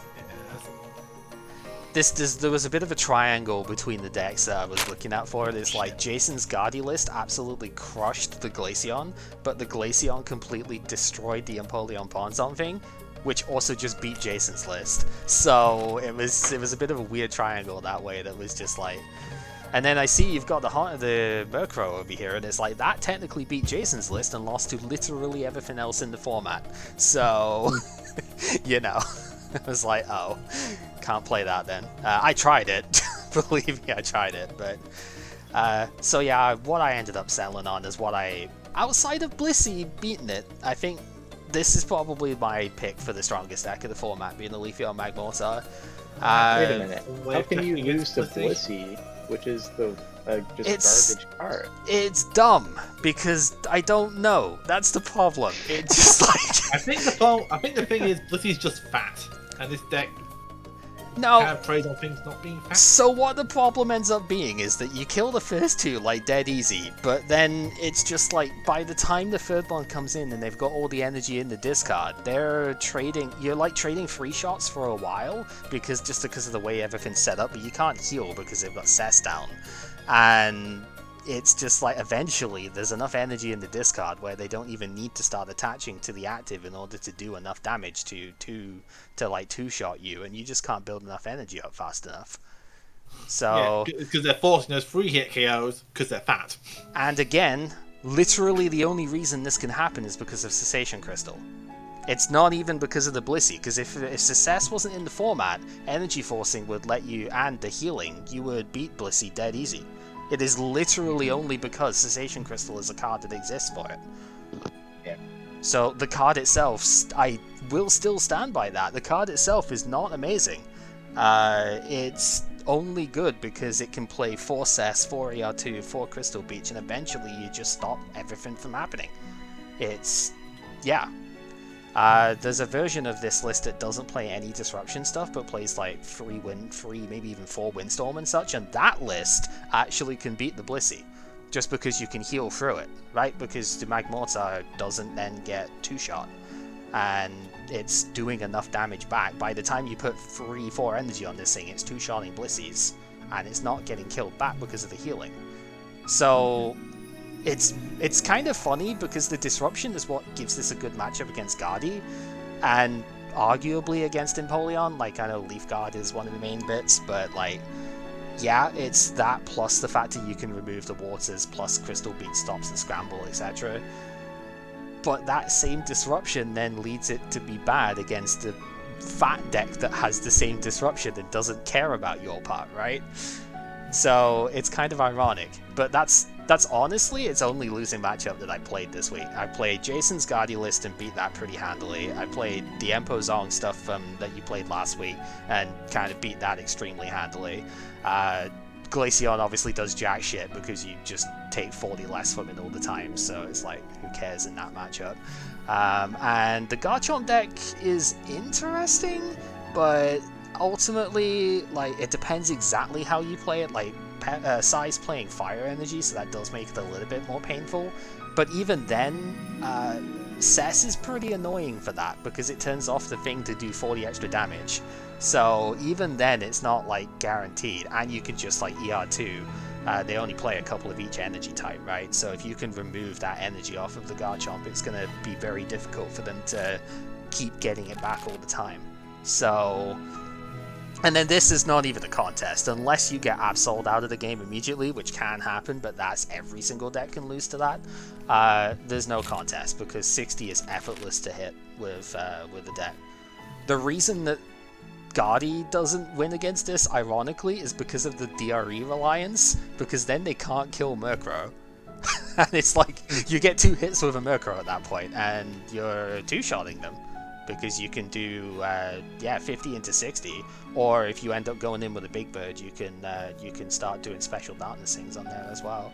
There was a bit of a triangle between the decks that I was looking at for it. It's like Jason's Guardi list absolutely crushed the Glaceon, but the Glaceon completely destroyed the Empoleon Ponzon thing, which also just beat Jason's list. So it was a bit of a weird triangle that way. That was just like, and then I see you've got the Murkrow over here, and it's like that technically beat Jason's list and lost to literally everything else in the format. So you know, I was like, oh, can't play that then. I tried it, believe me, I tried it, but so yeah, what I ended up settling on is outside of Blissey beating it, I think this is probably my pick for the strongest deck of the format, being the Leafeon Magmortar. Wait a minute. How can you lose to Blissey, which is the just garbage card? It's dumb because I don't know. That's the problem. It's just like I think the thing is Blissey's just fat, and this deck no. kind of preys on things not being fat. So what the problem ends up being is that you kill the first two like dead easy, but then it's just like by the time the third one comes in and they've got all the energy in the discard, you're like trading free shots for a while because of the way everything's set up, but you can't heal because they've got cess down. And it's just like eventually there's enough energy in the discard where they don't even need to start attaching to the active in order to do enough damage to like two-shot you, and you just can't build enough energy up fast enough. So because they're forcing those free hit KOs because they're fat. And again, literally the only reason this can happen is because of Cessation Crystal. It's not even because of the Blissey, because if Success wasn't in the format, energy forcing would let you, and the healing, you would beat Blissey dead easy. It is literally only because Cessation Crystal is a card that exists for it. Yeah. So the card itself, I will still stand by that. The card itself is not amazing. It's only good because it can play 4 Cess, 4 ER2, 4 Crystal Beach, and eventually you just stop everything from happening. Yeah. There's a version of this list that doesn't play any disruption stuff, but plays like 3, maybe even 4 Windstorm and such, and that list actually can beat the Blissey, just because you can heal through it, right? Because the Magmortar doesn't then get 2-shot, and it's doing enough damage back. By the time you put 3-4 energy on this thing, it's 2-shotting Blisseys, and it's not getting killed back because of the healing. So it's kind of funny because the disruption is what gives this a good matchup against Guardi, and arguably against Empoleon. Like, I know Leaf Guard is one of the main bits, but like, yeah, it's that plus the fact that you can remove the waters, plus Crystal Beat stops and scramble, etc. But that same disruption then leads it to be bad against a fat deck that has the same disruption and doesn't care about your part, right? So it's kind of ironic, but that's honestly its only losing matchup that I played this week. I played Jason's Guardi list and beat that pretty handily. I played the Empo Zong stuff that you played last week and kind of beat that extremely handily. Glaceon obviously does jack shit because you just take 40 less from it all the time, so it's like, who cares in that matchup? And the Garchomp deck is interesting, but ultimately, like, it depends exactly how you play it. Like, Sai's playing fire energy, so that does make it a little bit more painful. But even then, Cess is pretty annoying for that, because it turns off the thing to do 40 extra damage. So even then, it's not like guaranteed, and you can just like ER2. They only play a couple of each energy type, right? So if you can remove that energy off of the Garchomp, it's going to be very difficult for them to keep getting it back all the time. So... And then this is not even a contest, unless you get absolved out of the game immediately, which can happen, but that's every single deck can lose to that. There's no contest, because 60 is effortless to hit with the deck. The reason that Gardy doesn't win against this, ironically, is because of the DRE reliance, because then they can't kill Murkrow. And it's like, you get 2 hits with a Murkrow at that point, and you're two-shotting them. Because you can do 50 into 60, or if you end up going in with a Big Bird, you can start doing special darkness things on there as well.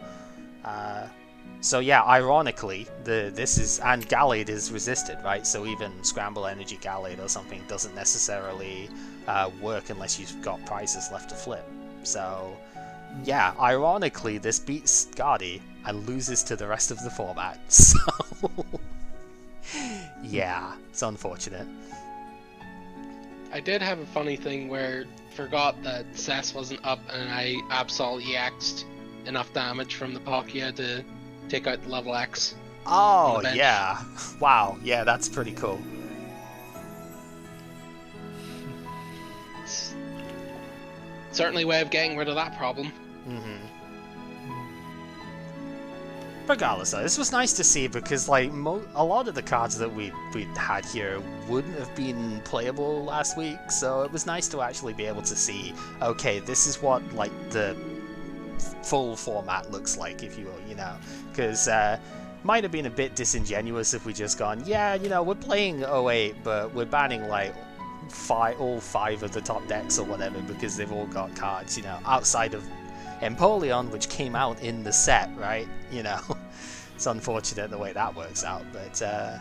So yeah, ironically, this is, and Gallade is resisted, right? So even Scramble Energy Gallade or something doesn't necessarily work unless you've got prizes left to flip. So yeah, ironically, this beats Gardy and loses to the rest of the format. So. Yeah, it's unfortunate. I did have a funny thing where forgot that Cess wasn't up and I Absol EX'd enough damage from the Palkia to take out the level X. Oh, yeah. Wow, yeah, that's pretty cool. It's certainly a way of getting rid of that problem. Mm-hmm. Regardless, though, this was nice to see, because like a lot of the cards that we had here wouldn't have been playable last week, so it was nice to actually be able to see, okay, this is what like the full format looks like, if you will, you know, because might have been a bit disingenuous if we just gone, yeah, you know, we're playing 08, but we're banning like all 5 of the top decks or whatever, because they've all got cards, you know, outside of Empoleon, which came out in the set, right? You know, it's unfortunate the way that works out, but I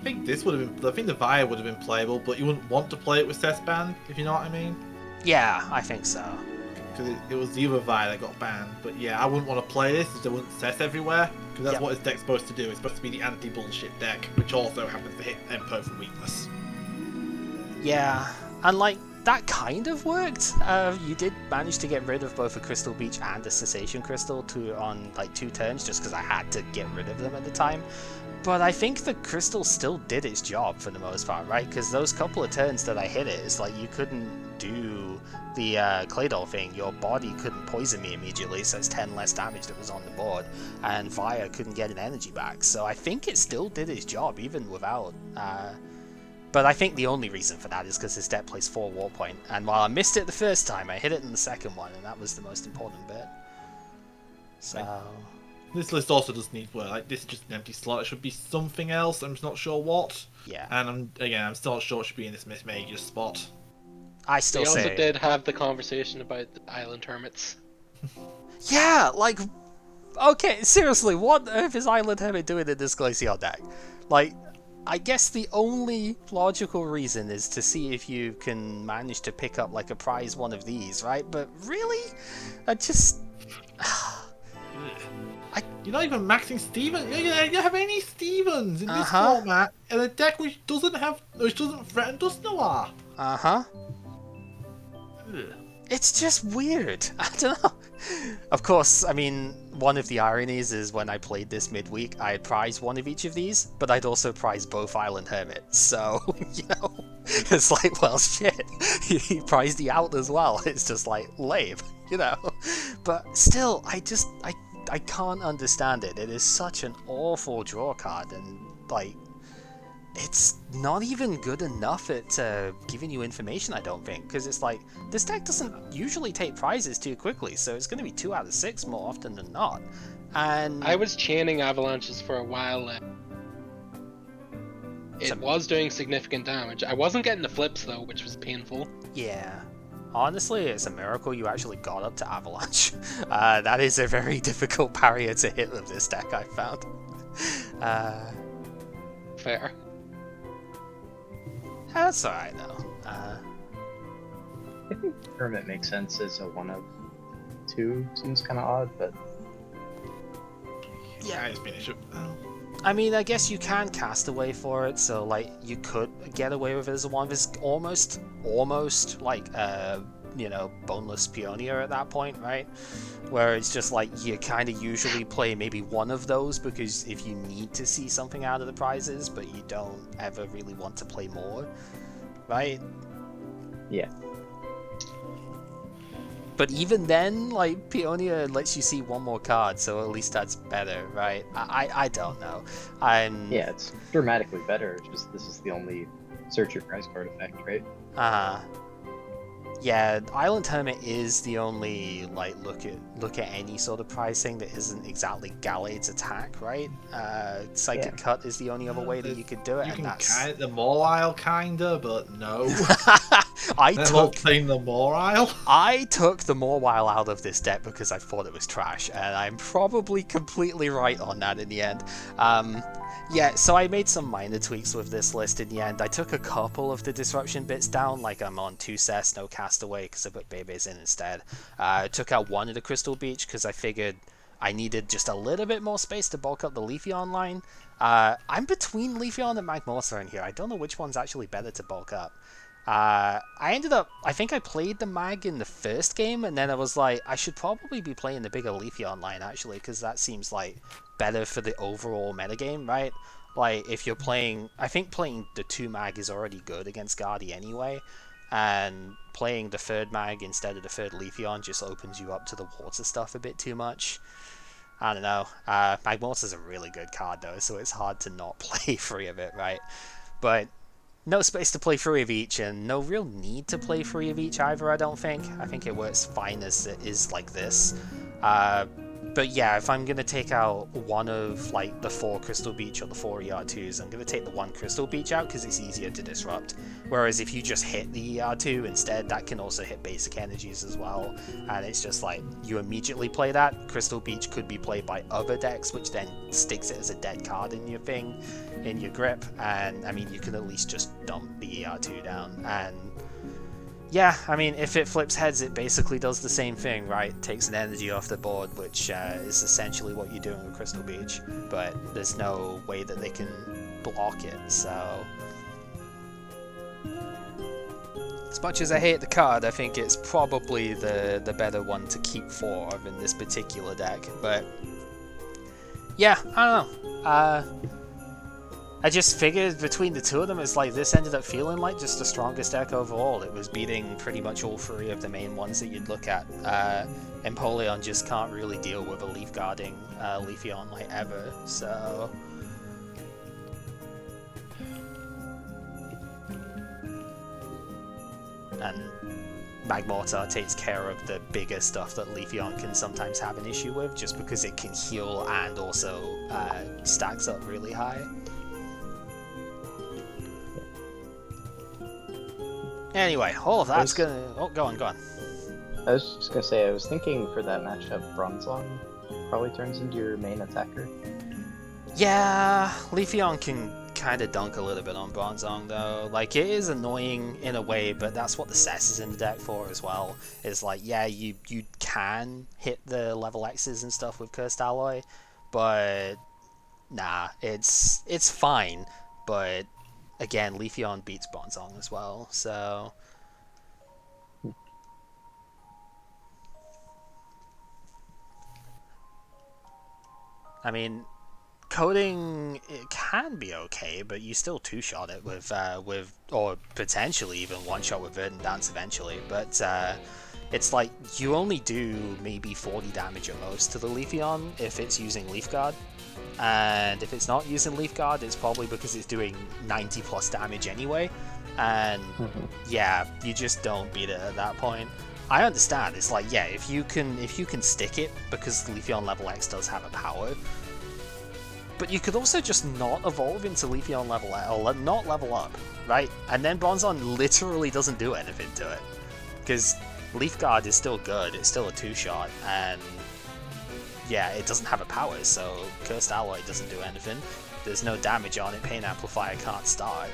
think this would have been. I think the Via would have been playable, but you wouldn't want to play it with Cess banned, if you know what I mean. Yeah, I think so. Because it was the other Via that got banned. But yeah, I wouldn't want to play this if there wasn't Cess everywhere, because that's what his deck's supposed to do. It's supposed to be the anti-bullshit deck, which also happens to hit Empo for weakness. Yeah, and like, that kind of worked. You did manage to get rid of both a Crystal Beach and a Cessation Crystal on like 2 turns, just because I had to get rid of them at the time. But I think the Crystal still did its job for the most part, right? Because those couple of turns that I hit it, it's like you couldn't do the Claydol thing. Your body couldn't poison me immediately, so it's 10 less damage that was on the board. And Via couldn't get an energy back. So I think it still did its job, even without... But I think the only reason for that is because his deck plays 4 War Point, and while I missed it the first time, I hit it in the second one, and that was the most important bit. So... This list also does need work. Like, this is just an empty slot. It should be something else. I'm just not sure what. Yeah. And I'm still not sure it should be in this Miss Magus spot. I still say... We also did have the conversation about the Island Hermits. Yeah, like... Okay, seriously, what on earth is Island Hermit doing in this Glaceon deck? Like... I guess the only logical reason is to see if you can manage to pick up like a prize one of these, right? But really? I just... You're not even maxing Stevens. You don't have any Stevens in this format, and a deck which doesn't threaten Dusknoir. It's just weird. I don't know. Of course, I mean, one of the ironies is when I played this midweek, I had prized one of each of these, but I'd also prized both Island Hermits. So, you know, it's like, well, shit. He prized the out as well. It's just like, lame, you know. But still, I can't understand it. It is such an awful draw card, and, like, it's not even good enough at giving you information, I don't think, because it's like, this deck doesn't usually take prizes too quickly, so it's going to be 2 out of 6 more often than not. And I was chaining avalanches for a while. It was doing significant damage. I wasn't getting the flips though, which was painful. Yeah. Honestly, it's a miracle you actually got up to Avalanche. That is a very difficult barrier to hit with this deck, I've found. Fair. That's alright, though. I think Hermit makes sense as a 1 of 2. Seems kind of odd, but... Yeah, I just finish it. I mean, I guess you can cast away for it, so like you could get away with it as a one. It's almost like boneless Peonia at that point, right? Where it's just like you kind of usually play maybe one of those because if you need to see something out of the prizes, but you don't ever really want to play more, right? Yeah. But even then, like, Peonia lets you see one more card, so at least that's better, right? I don't know. Yeah, it's dramatically better. It's just this is the only search your prize card effect, right? Yeah, Island Hermit is the only like look at any sort of pricing that isn't exactly Gallade's attack, right? Psychic Cut is the only other way that you could do it, You and can that's kite the Mawile kinda, but no. I took the Mawile. I took the Mawile out of this deck because I thought it was trash, and I'm probably completely right on that in the end. Yeah, so I made some minor tweaks with this list in the end. I took a couple of the disruption bits down, like I'm on 2 Cess, no Castaway, because I put Bebes in instead. I took out one of the Crystal Beach because I figured I needed just a little bit more space to bulk up the Leafeon line. I'm between Leafeon and Magmortar in here. I don't know which one's actually better to bulk up. I think I played the Mag in the first game, and then I was like, I should probably be playing the bigger Leafeon line, actually, because that seems like better for the overall metagame, right? Like, if you're playing... I think playing the 2 Mag is already good against Guardy anyway, and playing the 3rd Mag instead of the 3rd Leafeon just opens you up to the water stuff a bit too much. I don't know. Magmortar's a really good card, though, so it's hard to not play 3 of it, right? But no space to play 3 of each, and no real need to play 3 of each either, I don't think. I think it works fine as it is like this. But yeah, if I'm going to take out one of like the 4 Crystal Beach or the 4 ER2s, I'm going to take the 1 Crystal Beach out because it's easier to disrupt. Whereas if you just hit the ER2 instead, that can also hit basic energies as well. And it's just like, you immediately play that. Crystal Beach could be played by other decks, which then sticks it as a dead card in your thing, in your grip. And I mean, you can at least just dump the ER2 down. And yeah, I mean, if it flips heads, it basically does the same thing, right? It takes an energy off the board, which is essentially what you're doing with Crystal Beach, but there's no way that they can block it, so... As much as I hate the card, I think it's probably the better one to keep 4 of in this particular deck, but... Yeah, I don't know. I just figured between the 2 of them, it's like this ended up feeling like just the strongest deck overall. It was beating pretty much all 3 of the main ones that you'd look at. Empoleon just can't really deal with a leaf guarding Leafeon like ever, so... And Magmortar takes care of the bigger stuff that Leafeon can sometimes have an issue with, just because it can heal and also stacks up really high. Anyway, all of that's gonna... Oh, go on. I was just gonna say, I was thinking for that matchup, Bronzong probably turns into your main attacker. Yeah, Leafeon can kind of dunk a little bit on Bronzong, though. Like, it is annoying in a way, but that's what the Cess is in the deck for as well. It's like, yeah, you can hit the level X's and stuff with Cursed Alloy, but nah, it's fine, but again, Leafeon beats Bronzong as well, so... I mean, coding, it can be okay, but you still 2-shot it with or potentially even 1-shot with Verdant Dance eventually, but it's like, you only do maybe 40 damage at most to the Leafeon if it's using Leaf Guard. And if it's not using Leaf Guard, it's probably because it's doing 90 plus damage anyway. And yeah, you just don't beat it at that point. I understand, it's like, yeah, if you can stick it, because Leafeon level X does have a power, but you could also just not evolve into Leafeon level X, or not level up, right? And then Bronzong literally doesn't do anything to it. Because Leaf Guard is still good, it's still a 2-shot, and yeah, it doesn't have a power, so Cursed Alloy doesn't do anything. There's no damage on it, Pain Amplifier can't start,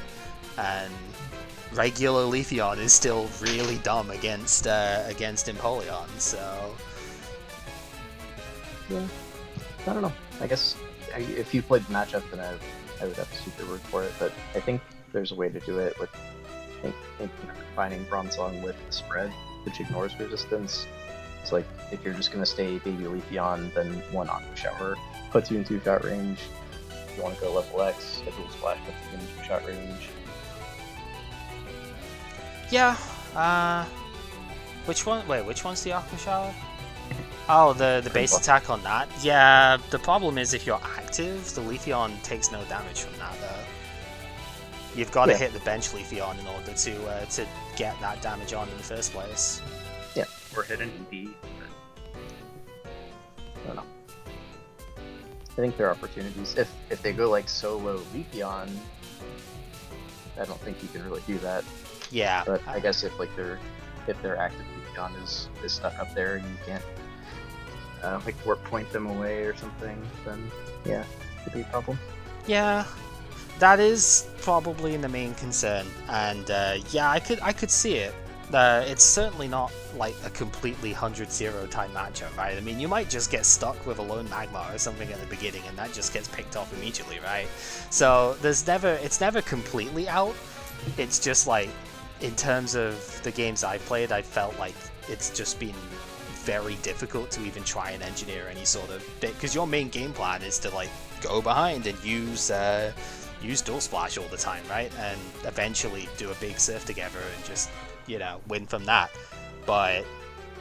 and regular Leafeon is still really dumb against Empoleon, so... Yeah, I don't know. I guess if you played the matchup, then I would have a super word for it. But I think there's a way to do it with combining Bronzong with spread, which ignores resistance. It's like if you're just gonna stay Baby Leafeon, then one Aqua Shower puts you in 2-shot range. If you want to go level X, a Dual Splash puts you in 2-shot range. Yeah. Which one? Wait, which one's the Aqua Shower? Oh, the base attack on that? Yeah, the problem is if you're active, the Leafeon takes no damage from that, though. You've got to hit the bench Leafeon in order to get that damage on in the first place. Yeah, or hit an ED. I don't know. I think there are opportunities. If they go like solo Leafeon, I don't think you can really do that. Yeah. But I guess if their active Leafeon is stuck up there and you can't like warp point them away or something, then yeah, it could be a problem. Yeah, that is probably the main concern, and yeah, I could see it. It's certainly not like a completely 100-0 time matchup, right? I mean, you might just get stuck with a lone Magmar or something at the beginning, and that just gets picked off immediately, right? So it's never completely out. It's just like, in terms of the games I've played, I felt like it's just been very difficult to even try and engineer any sort of bit, because your main game plan is to like go behind and use Dual Splash all the time, right? And eventually do a big surf together and just, you know, win from that. But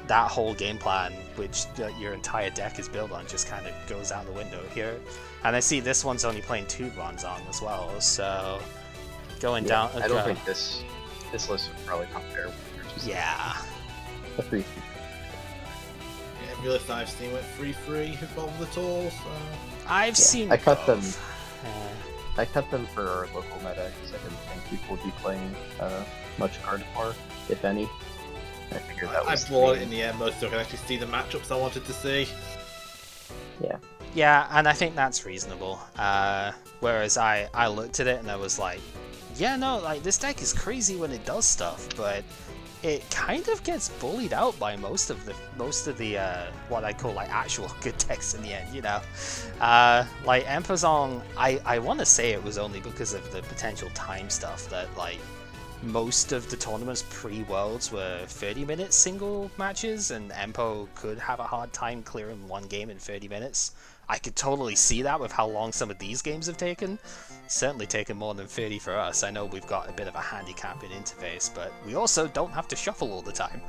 that whole game plan, which your entire deck is built on, just kind of goes out the window here. And I see this one's only playing 2 Bronzong as well, so going down. I don't think this list would probably compare with yeah. a 3-3. Every list I've seen went 3-3 with both at all, so... I've seen I cut them. both. I cut them for our local meta because I didn't think people would be playing much Gardevoir, if any. I figured that was. I bought it in the end, most so I could actually see the matchups I wanted to see. Yeah. Yeah, and I think that's reasonable. Whereas I looked at it and I was like, yeah, no, like this deck is crazy when it does stuff, but it kind of gets bullied out by most of the what I call like actual good decks in the end, you know. Like Emperzong, I want to say it was only because of the potential time stuff that like most of the tournaments pre-Worlds were 30-minute single matches, and Empo could have a hard time clearing one game in 30 minutes. I could totally see that with how long some of these games have taken. Certainly taken more than 30 for us. I know we've got a bit of a handicap in interface, but we also don't have to shuffle all the time.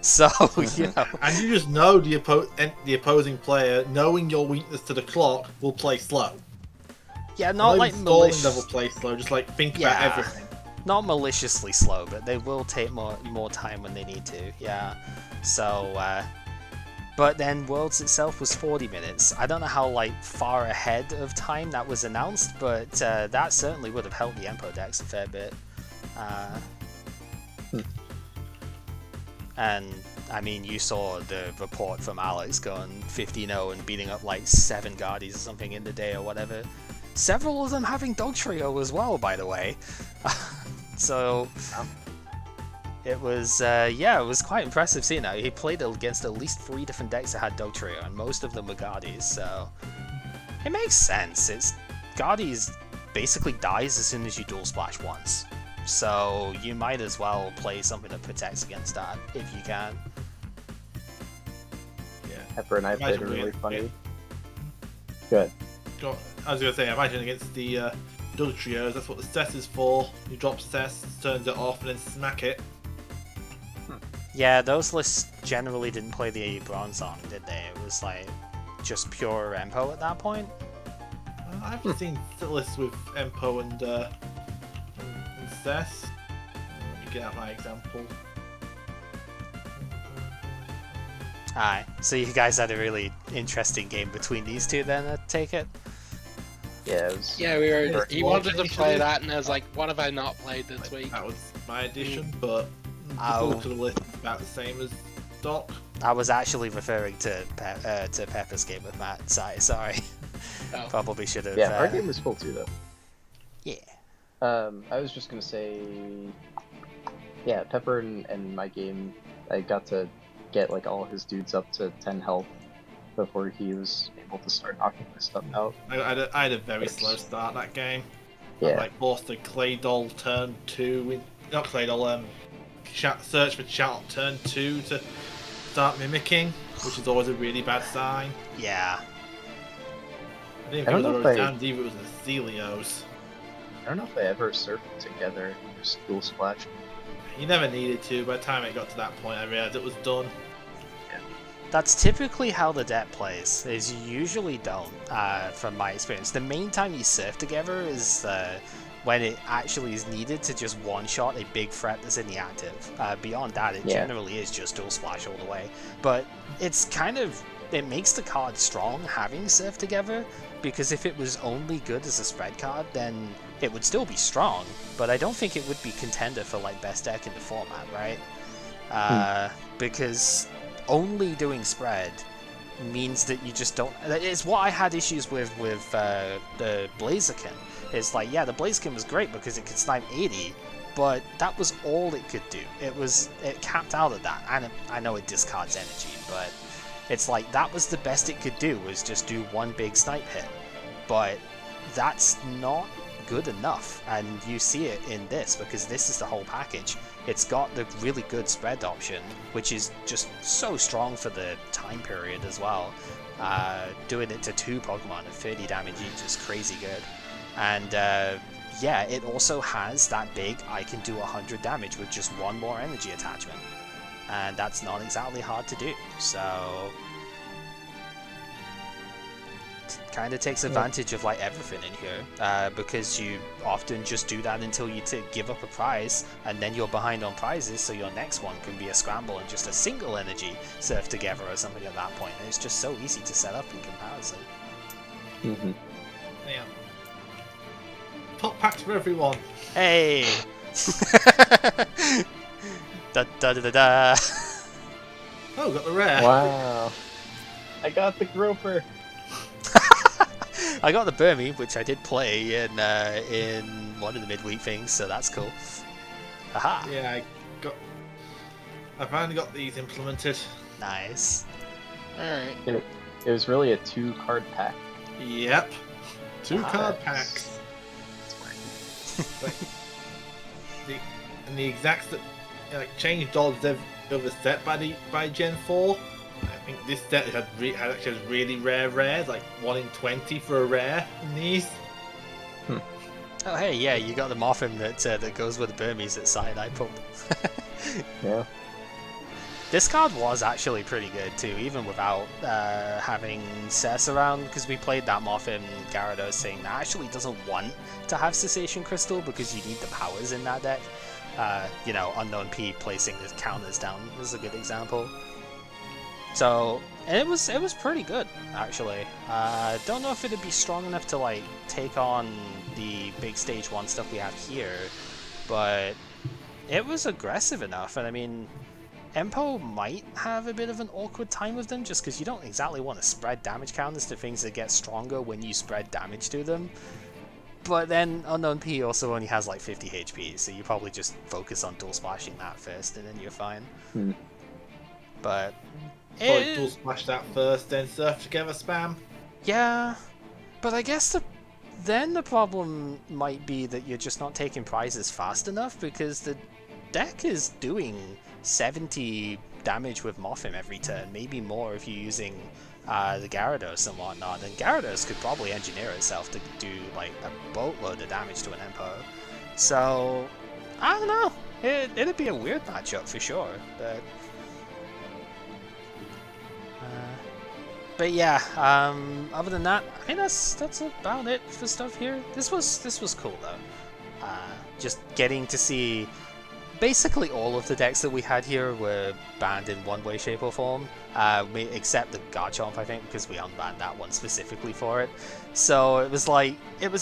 So, you know. And you just know the opposing player, knowing your weakness to the clock, will play slow. Yeah, not like malicious. Level play slow, just like think about everything. Not maliciously slow, but they will take more time when they need to, yeah. So, but then Worlds itself was 40 minutes. I don't know how like far ahead of time that was announced, but that certainly would have helped the Empo decks a fair bit. And I mean, you saw the report from Alex going 15-0 and beating up like 7 Guardies or something in the day or whatever. Several of them having Dog Trio as well, by the way. So it was, yeah, it was quite impressive seeing that. He played against at least 3 different decks that had Dog Trio, and most of them were Guardies, so it makes sense. Guardies basically dies as soon as you Dual Splash once, so you might as well play something that protects against that if you can. Yeah. Pepper and I played a really funny. Good. I was gonna say, I imagine against the Dog Trios, that's what the Cess is for. You drop Cess, turns it off, and then smack it. Yeah, those lists generally didn't play the Bronzong, did they? It was like just pure Empo at that point. I haven't seen lists with Empo and Cess. Let me get out my example. Alright, so you guys had a really interesting game between these two then, I take it? Yeah, it was... Yeah, we were. He wanted to play that, and I was like, "What have I not played this week?" That was my addition, but the to the list is about the same as Doc. I was actually referring to Pepper's game with Matt. Sorry. Oh. Probably should have. Yeah, our game was cool too, though. Yeah. I was just gonna say, yeah, Pepper and my game, I got to get like all his dudes up to 10 health before he was able to start knocking this stuff out. I had a very slow start that game. Yeah. I forced a Claydol turn 2 with not Claydol, search for chat turn 2 to start mimicking, which is always a really bad sign. Yeah. I didn't I don't think know it was if a Rosandii, it was a Celios. I don't know if they ever surfed together and just dual splash. You never needed to. By the time it got to that point, I realized it was done. That's typically how the deck plays, is you usually don't, from my experience. The main time you surf together is when it actually is needed to just one-shot a big threat that's in the active. Beyond that, it generally is just dual splash all the way. But it's kind of, it makes the card strong having surf together, because if it was only good as a spread card, then it would still be strong, but I don't think it would be contender for like best deck in the format, right? Because only doing spread means that you just don't. It's what I had issues with the Blaziken. It's like, yeah, the Blaziken was great because it could snipe 80, but that was all it could do. It capped out at that, and I know it discards energy, but it's like that was the best it could do, was just do one big snipe hit. But that's not good enough, and you see it in this because this is the whole package. It's got the really good spread option, which is just so strong for the time period as well. Doing it to 2 Pokemon at 30 damage each is crazy good. And yeah, it also has that big I can do 100 damage with just 1 more energy attachment. And that's not exactly hard to do, so kind of takes advantage of like everything in here, because you often just do that until you give up a prize, and then you're behind on prizes, so your next one can be a scramble and just a single energy surf together or something at that point. And it's just so easy to set up in comparison. Yeah. Top packs for everyone. Hey! Da da da da da! Oh, got the rare. Wow. I got the Groper. I got the Burmy, which I did play in one of the midweek things, so that's cool. Aha! Yeah, I finally got these implemented. Nice. Alright. It was really a 2-card pack. Yep. 2 card Nice. packs. That's the exacts that changed all the other set by Gen 4. I think this set had actually really rare rares, like 1 in 20 for a rare in these. Oh hey, yeah, you got the Morphin that goes with the Burmese at Cyanide Pump. yeah. This card was actually pretty good too, even without having Cess around, because we played that Morphin Gyarados thing that actually doesn't want to have Cessation Crystal because you need the powers in that deck. You know, Unknown P placing the counters down is a good example. So, and it was pretty good, actually. Don't know if it'd be strong enough to, like, take on the big Stage 1 stuff we have here, but it was aggressive enough, and I mean, Empo might have a bit of an awkward time with them, just because you don't exactly want to spread damage counters to things that get stronger when you spread damage to them. But then Unknown P also only has, like, 50 HP, so you probably just focus on dual splashing that first, and then you're fine. But Probably dual splash that first, then surf together spam. yeah, but I guess then the problem might be that you're just not taking prizes fast enough, because the deck is doing 70 damage with Morphin every turn, maybe more if you're using the Gyarados and whatnot, and Gyarados could probably engineer itself to do like a boatload of damage to an Empo. So, I don't know, it'd be a weird matchup for sure, but yeah, other than that, I mean that's about it for stuff here. This was cool though. Just getting to see basically all of the decks that we had here were banned in one way, shape, or form, except the Garchomp, I think, because we unbanned that one specifically for it. So it was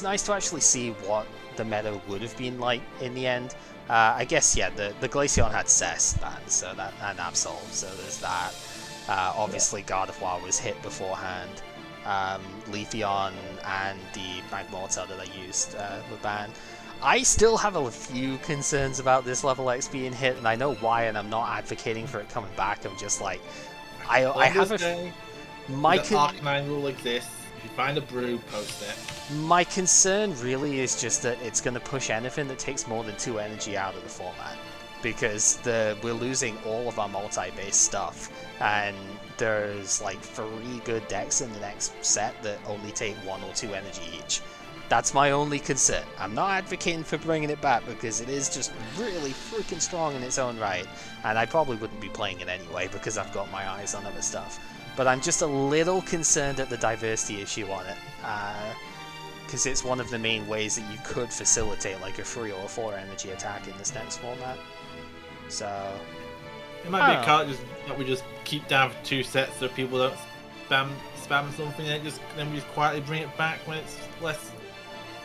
nice to actually see what the meta would have been like in the end. I guess yeah, the Glaceon had Cess banned, so that, and Absol, so there's that. Obviously, Gardevoir was hit beforehand. Leafeon and the Magmortar that I used were banned. I still have a few concerns about this level X being hit, and I know why, and I'm not advocating for it coming back. I'm just like, I have a My The Arcanine rule exists. If you find a brew, post it. My concern really is just that it's going to push anything that takes more than 2 energy out of the format, because we're losing all of our multi-base stuff, and there's like 3 good decks in the next set that only take 1 or 2 energy each. That's my only concern. I'm not advocating for bringing it back because it is just really freaking strong in its own right, and I probably wouldn't be playing it anyway because I've got my eyes on other stuff. But I'm just a little concerned at the diversity issue on it, because it's one of the main ways that you could facilitate like a 3 or a 4 energy attack in this next format. So it might be a card that we just keep down for 2 sets so people don't spam something, and then we just quietly bring it back when it's less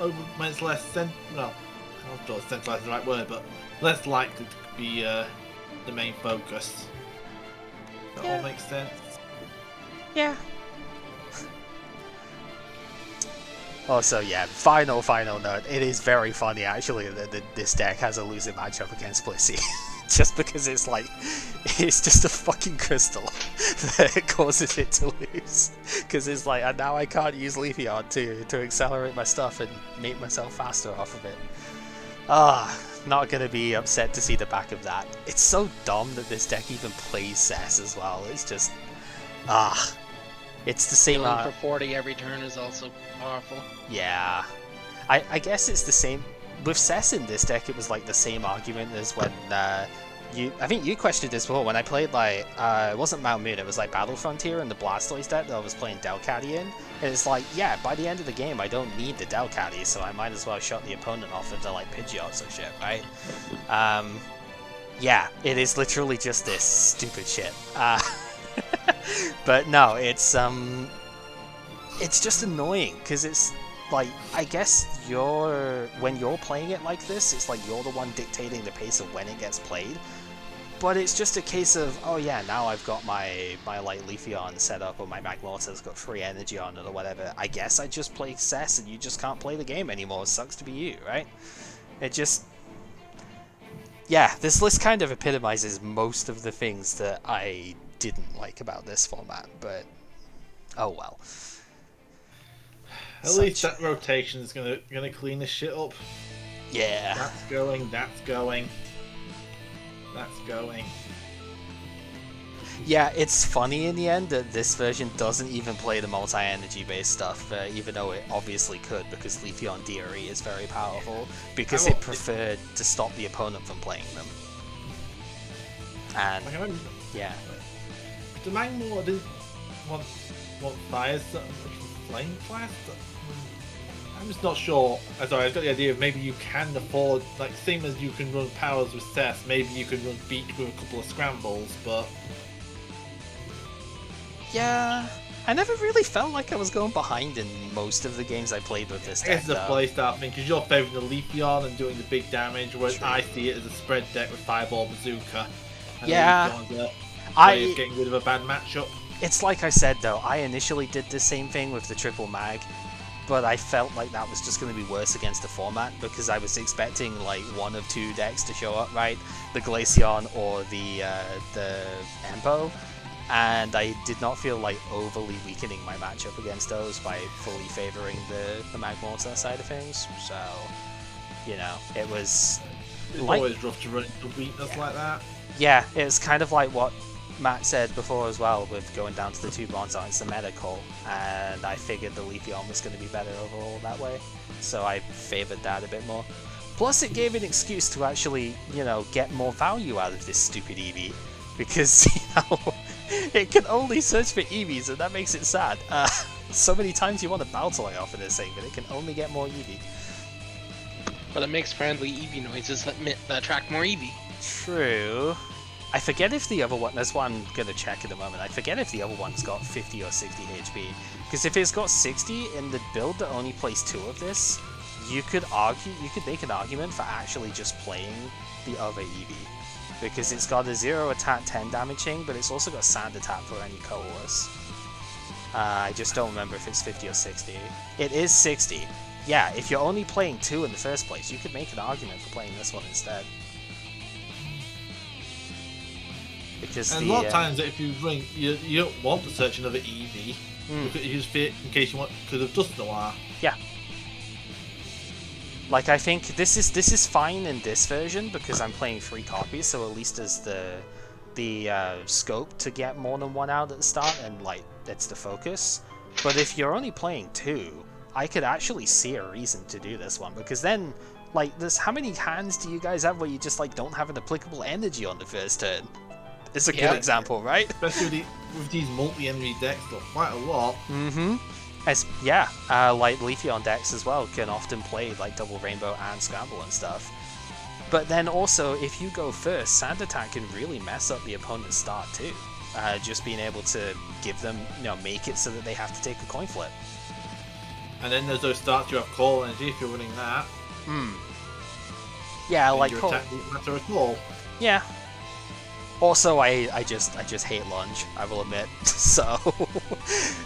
well, I'm not sure centralized is the right word, but less likely to be the main focus. That all makes sense. Yeah. Also, yeah, final note. It is very funny, actually, that this deck has a losing matchup against Blissey. Just because it's just a fucking crystal that causes it to lose. Because it's like, and now I can't use Leafeon to accelerate my stuff and make myself faster off of it. Not gonna be upset to see the back of that. It's so dumb that this deck even plays Cess as well. It's just, it's the same. Healing for 40 every turn is also powerful. Yeah, I guess it's the same with Cess in this deck. It was like the same argument as when I think you questioned this before when I played like it wasn't Mount Moon, it was like Battle Frontier and the Blastoise deck that I was playing Delcatty in. And it's like, yeah, by the end of the game I don't need the Delcatty, so I might as well shut the opponent off if they're like Pidgeots or shit, right? Yeah, it is literally just this stupid shit. But no, it's just annoying because it's like, I guess when you're playing it like this, it's like you're the one dictating the pace of when it gets played. But it's just a case of, oh yeah, now I've got my like Leafeon set up, or my Magmortar's got 3 energy on it or whatever. I guess I just play Cess and you just can't play the game anymore. It sucks to be you, right? It just... Yeah, this list kind of epitomizes most of the things that I didn't like about this format, but oh well. At least that rotation is gonna clean this shit up. Yeah. That's going. Yeah, it's funny in the end that this version doesn't even play the multi-energy based stuff, even though it obviously could, because Leafeon DRE is very powerful, because it preferred to stop the opponent from playing them. And yeah. The Magmor didn't want fires flame blast. I'm just not sure. Sorry, I've got the idea of maybe you can afford, like, same as you can run powers with Cess, maybe you can run Beak with a couple of scrambles, but... Yeah, I never really felt like I was going behind in most of the games I played with this deck. I guess it's a playstyle thing, because you're favouring the Leafeon and doing the big damage, whereas I see it as a spread deck with Fireball Bazooka. And Leafeon's a way of getting rid of a bad matchup. It's like I said though, I initially did the same thing with the triple mag, but I felt like that was just going to be worse against the format, because I was expecting like 1 of 2 decks to show up, right? The Glaceon or the Empo, and I did not feel like overly weakening my matchup against those by fully favouring the Magmortar side of things. So, you know, it was... It's always rough to run into weakness like that. Yeah, it's kind of like what Matt said before as well, with going down to the 2 Bronzong. It's the meta call, and I figured the Leafeon was going to be better overall that way, so I favoured that a bit more. Plus it gave an excuse to actually, you know, get more value out of this stupid Eevee, because, you know, it can only search for Eevees, and that makes it sad. So many times you want to Baltoy off of this thing, but it can only get more Eevee. But it makes friendly Eevee noises that attract more Eevee. True. I forget if the other one, that's what I'm going to check in a moment, I forget if the other one's got 50 or 60 HP. Because if it's got 60 in the build that only plays 2 of this, you could make an argument for actually just playing the other Eevee. Because it's got a 0 attack 10 damaging, but it's also got sand attack for any Colress. I just don't remember if it's 50 or 60. It is 60. Yeah, if you're only playing 2 in the first place, you could make an argument for playing this one instead. because And a lot of times, if you bring, you don't want to search another EV. You just fit in case you want, because of Dust Noir. Yeah. Like, I think this is fine in this version because I'm playing 3 copies, so at least there's the scope to get more than one out at the start, and like it's the focus. But if you're only playing 2, I could actually see a reason to do this one, because then, like, how many hands do you guys have where you just like don't have an applicable energy on the first turn? It's a good example, right? Especially with these multi-enemy decks, got quite a lot. Like Leafeon decks as well can often play like Double Rainbow and Scramble and stuff. But then also, if you go first, Sand Attack can really mess up the opponent's start too. Just being able to give them, make it so that they have to take a coin flip. And then there's those starts you have Call Energy if you're running that. Yeah, and like your Call. attack doesn't matter at all. Yeah. Also, I just hate lunge, I will admit. So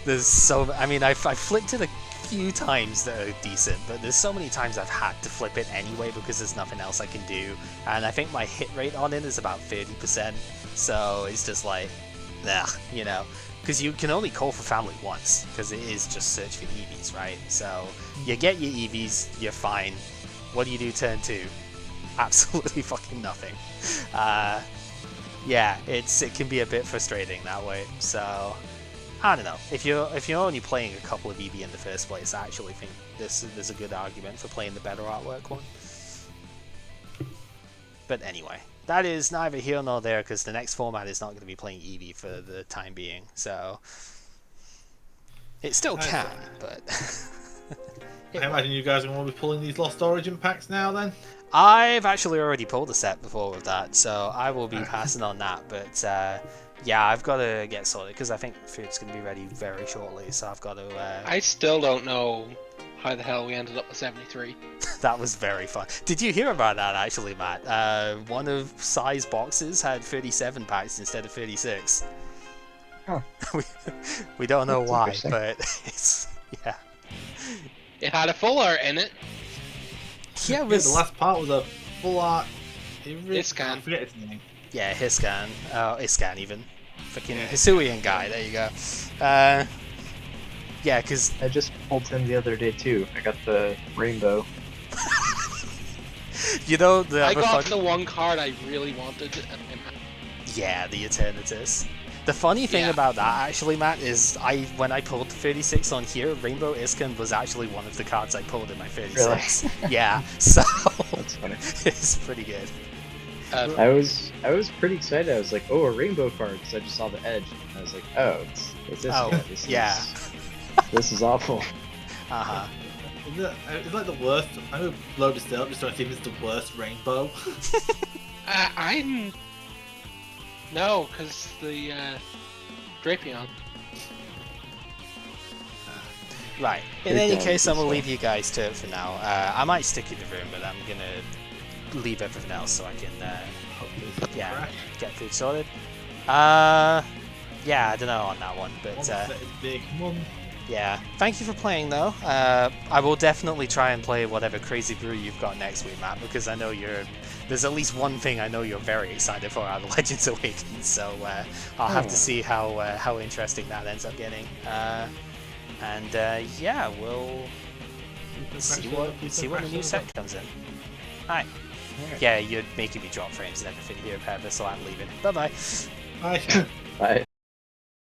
there's I mean, I've flipped it a few times that are decent, but there's so many times I've had to flip it anyway because there's nothing else I can do, and I think my hit rate on it is about 30%. So it's just like, because you can only call for family once, because it is just search for EVs, right? So you get your EVs, you're fine. What do you do turn 2? Absolutely fucking nothing. Yeah, it can be a bit frustrating that way. So I don't know. If you're only playing a couple of EV in the first place, I actually think there's a good argument for playing the better artwork one. But anyway, that is neither here nor there, because the next format is not going to be playing EV for the time being. So it still can, but I imagine you guys are going to be pulling these Lost Origin packs now then? I've actually already pulled a set before with that, so I will be passing on that. But yeah, I've got to get sorted because I think food's going to be ready very shortly. So I've got to. I still don't know how the hell we ended up with 73. That was very fun. Did you hear about that actually, Matt? One of Sai's boxes had 37 packs instead of 36. Huh. we don't know That's why, but it's It had a full art in it. Yeah, it was... the last part was a full art. Iscan. I forget his name. Yeah, Hiscan. Iscan even. Freaking Hisuian guy, there you go. Yeah, because... I just pulled him the other day too. I got the rainbow. You know, I got the one card I really wanted. Yeah, the Eternatus. The funny thing about that, actually, Matt, is when I pulled the 36 on here, Rainbow Iscan was actually one of the cards I pulled in my 36. Really? Yeah, so that's funny. It's pretty good. I was pretty excited. I was like, oh, a rainbow card, because I just saw the edge. And I was like, oh, it's this guy. This is awful. Uh-huh. It's like the worst. I'm going to blow this up just so I think it's the worst rainbow. No, because the Drapion. Right. In any case, I'm going to leave you guys to it for now. I might stick in the room, but I'm going to leave everything else so I can get food sorted. Yeah, I don't know on that one, but big one. Yeah. Thank you for playing, though. I will definitely try and play whatever crazy brew you've got next week, Matt, because I know there's at least one thing I know you're very excited for out of Legends Awakened, so I'll have to see how interesting that ends up getting. Yeah, we'll see what the new set comes in. Alright. Yeah, you're making me drop frames and everything here, Pepper, so I'm leaving. Bye-bye. Bye. Bye.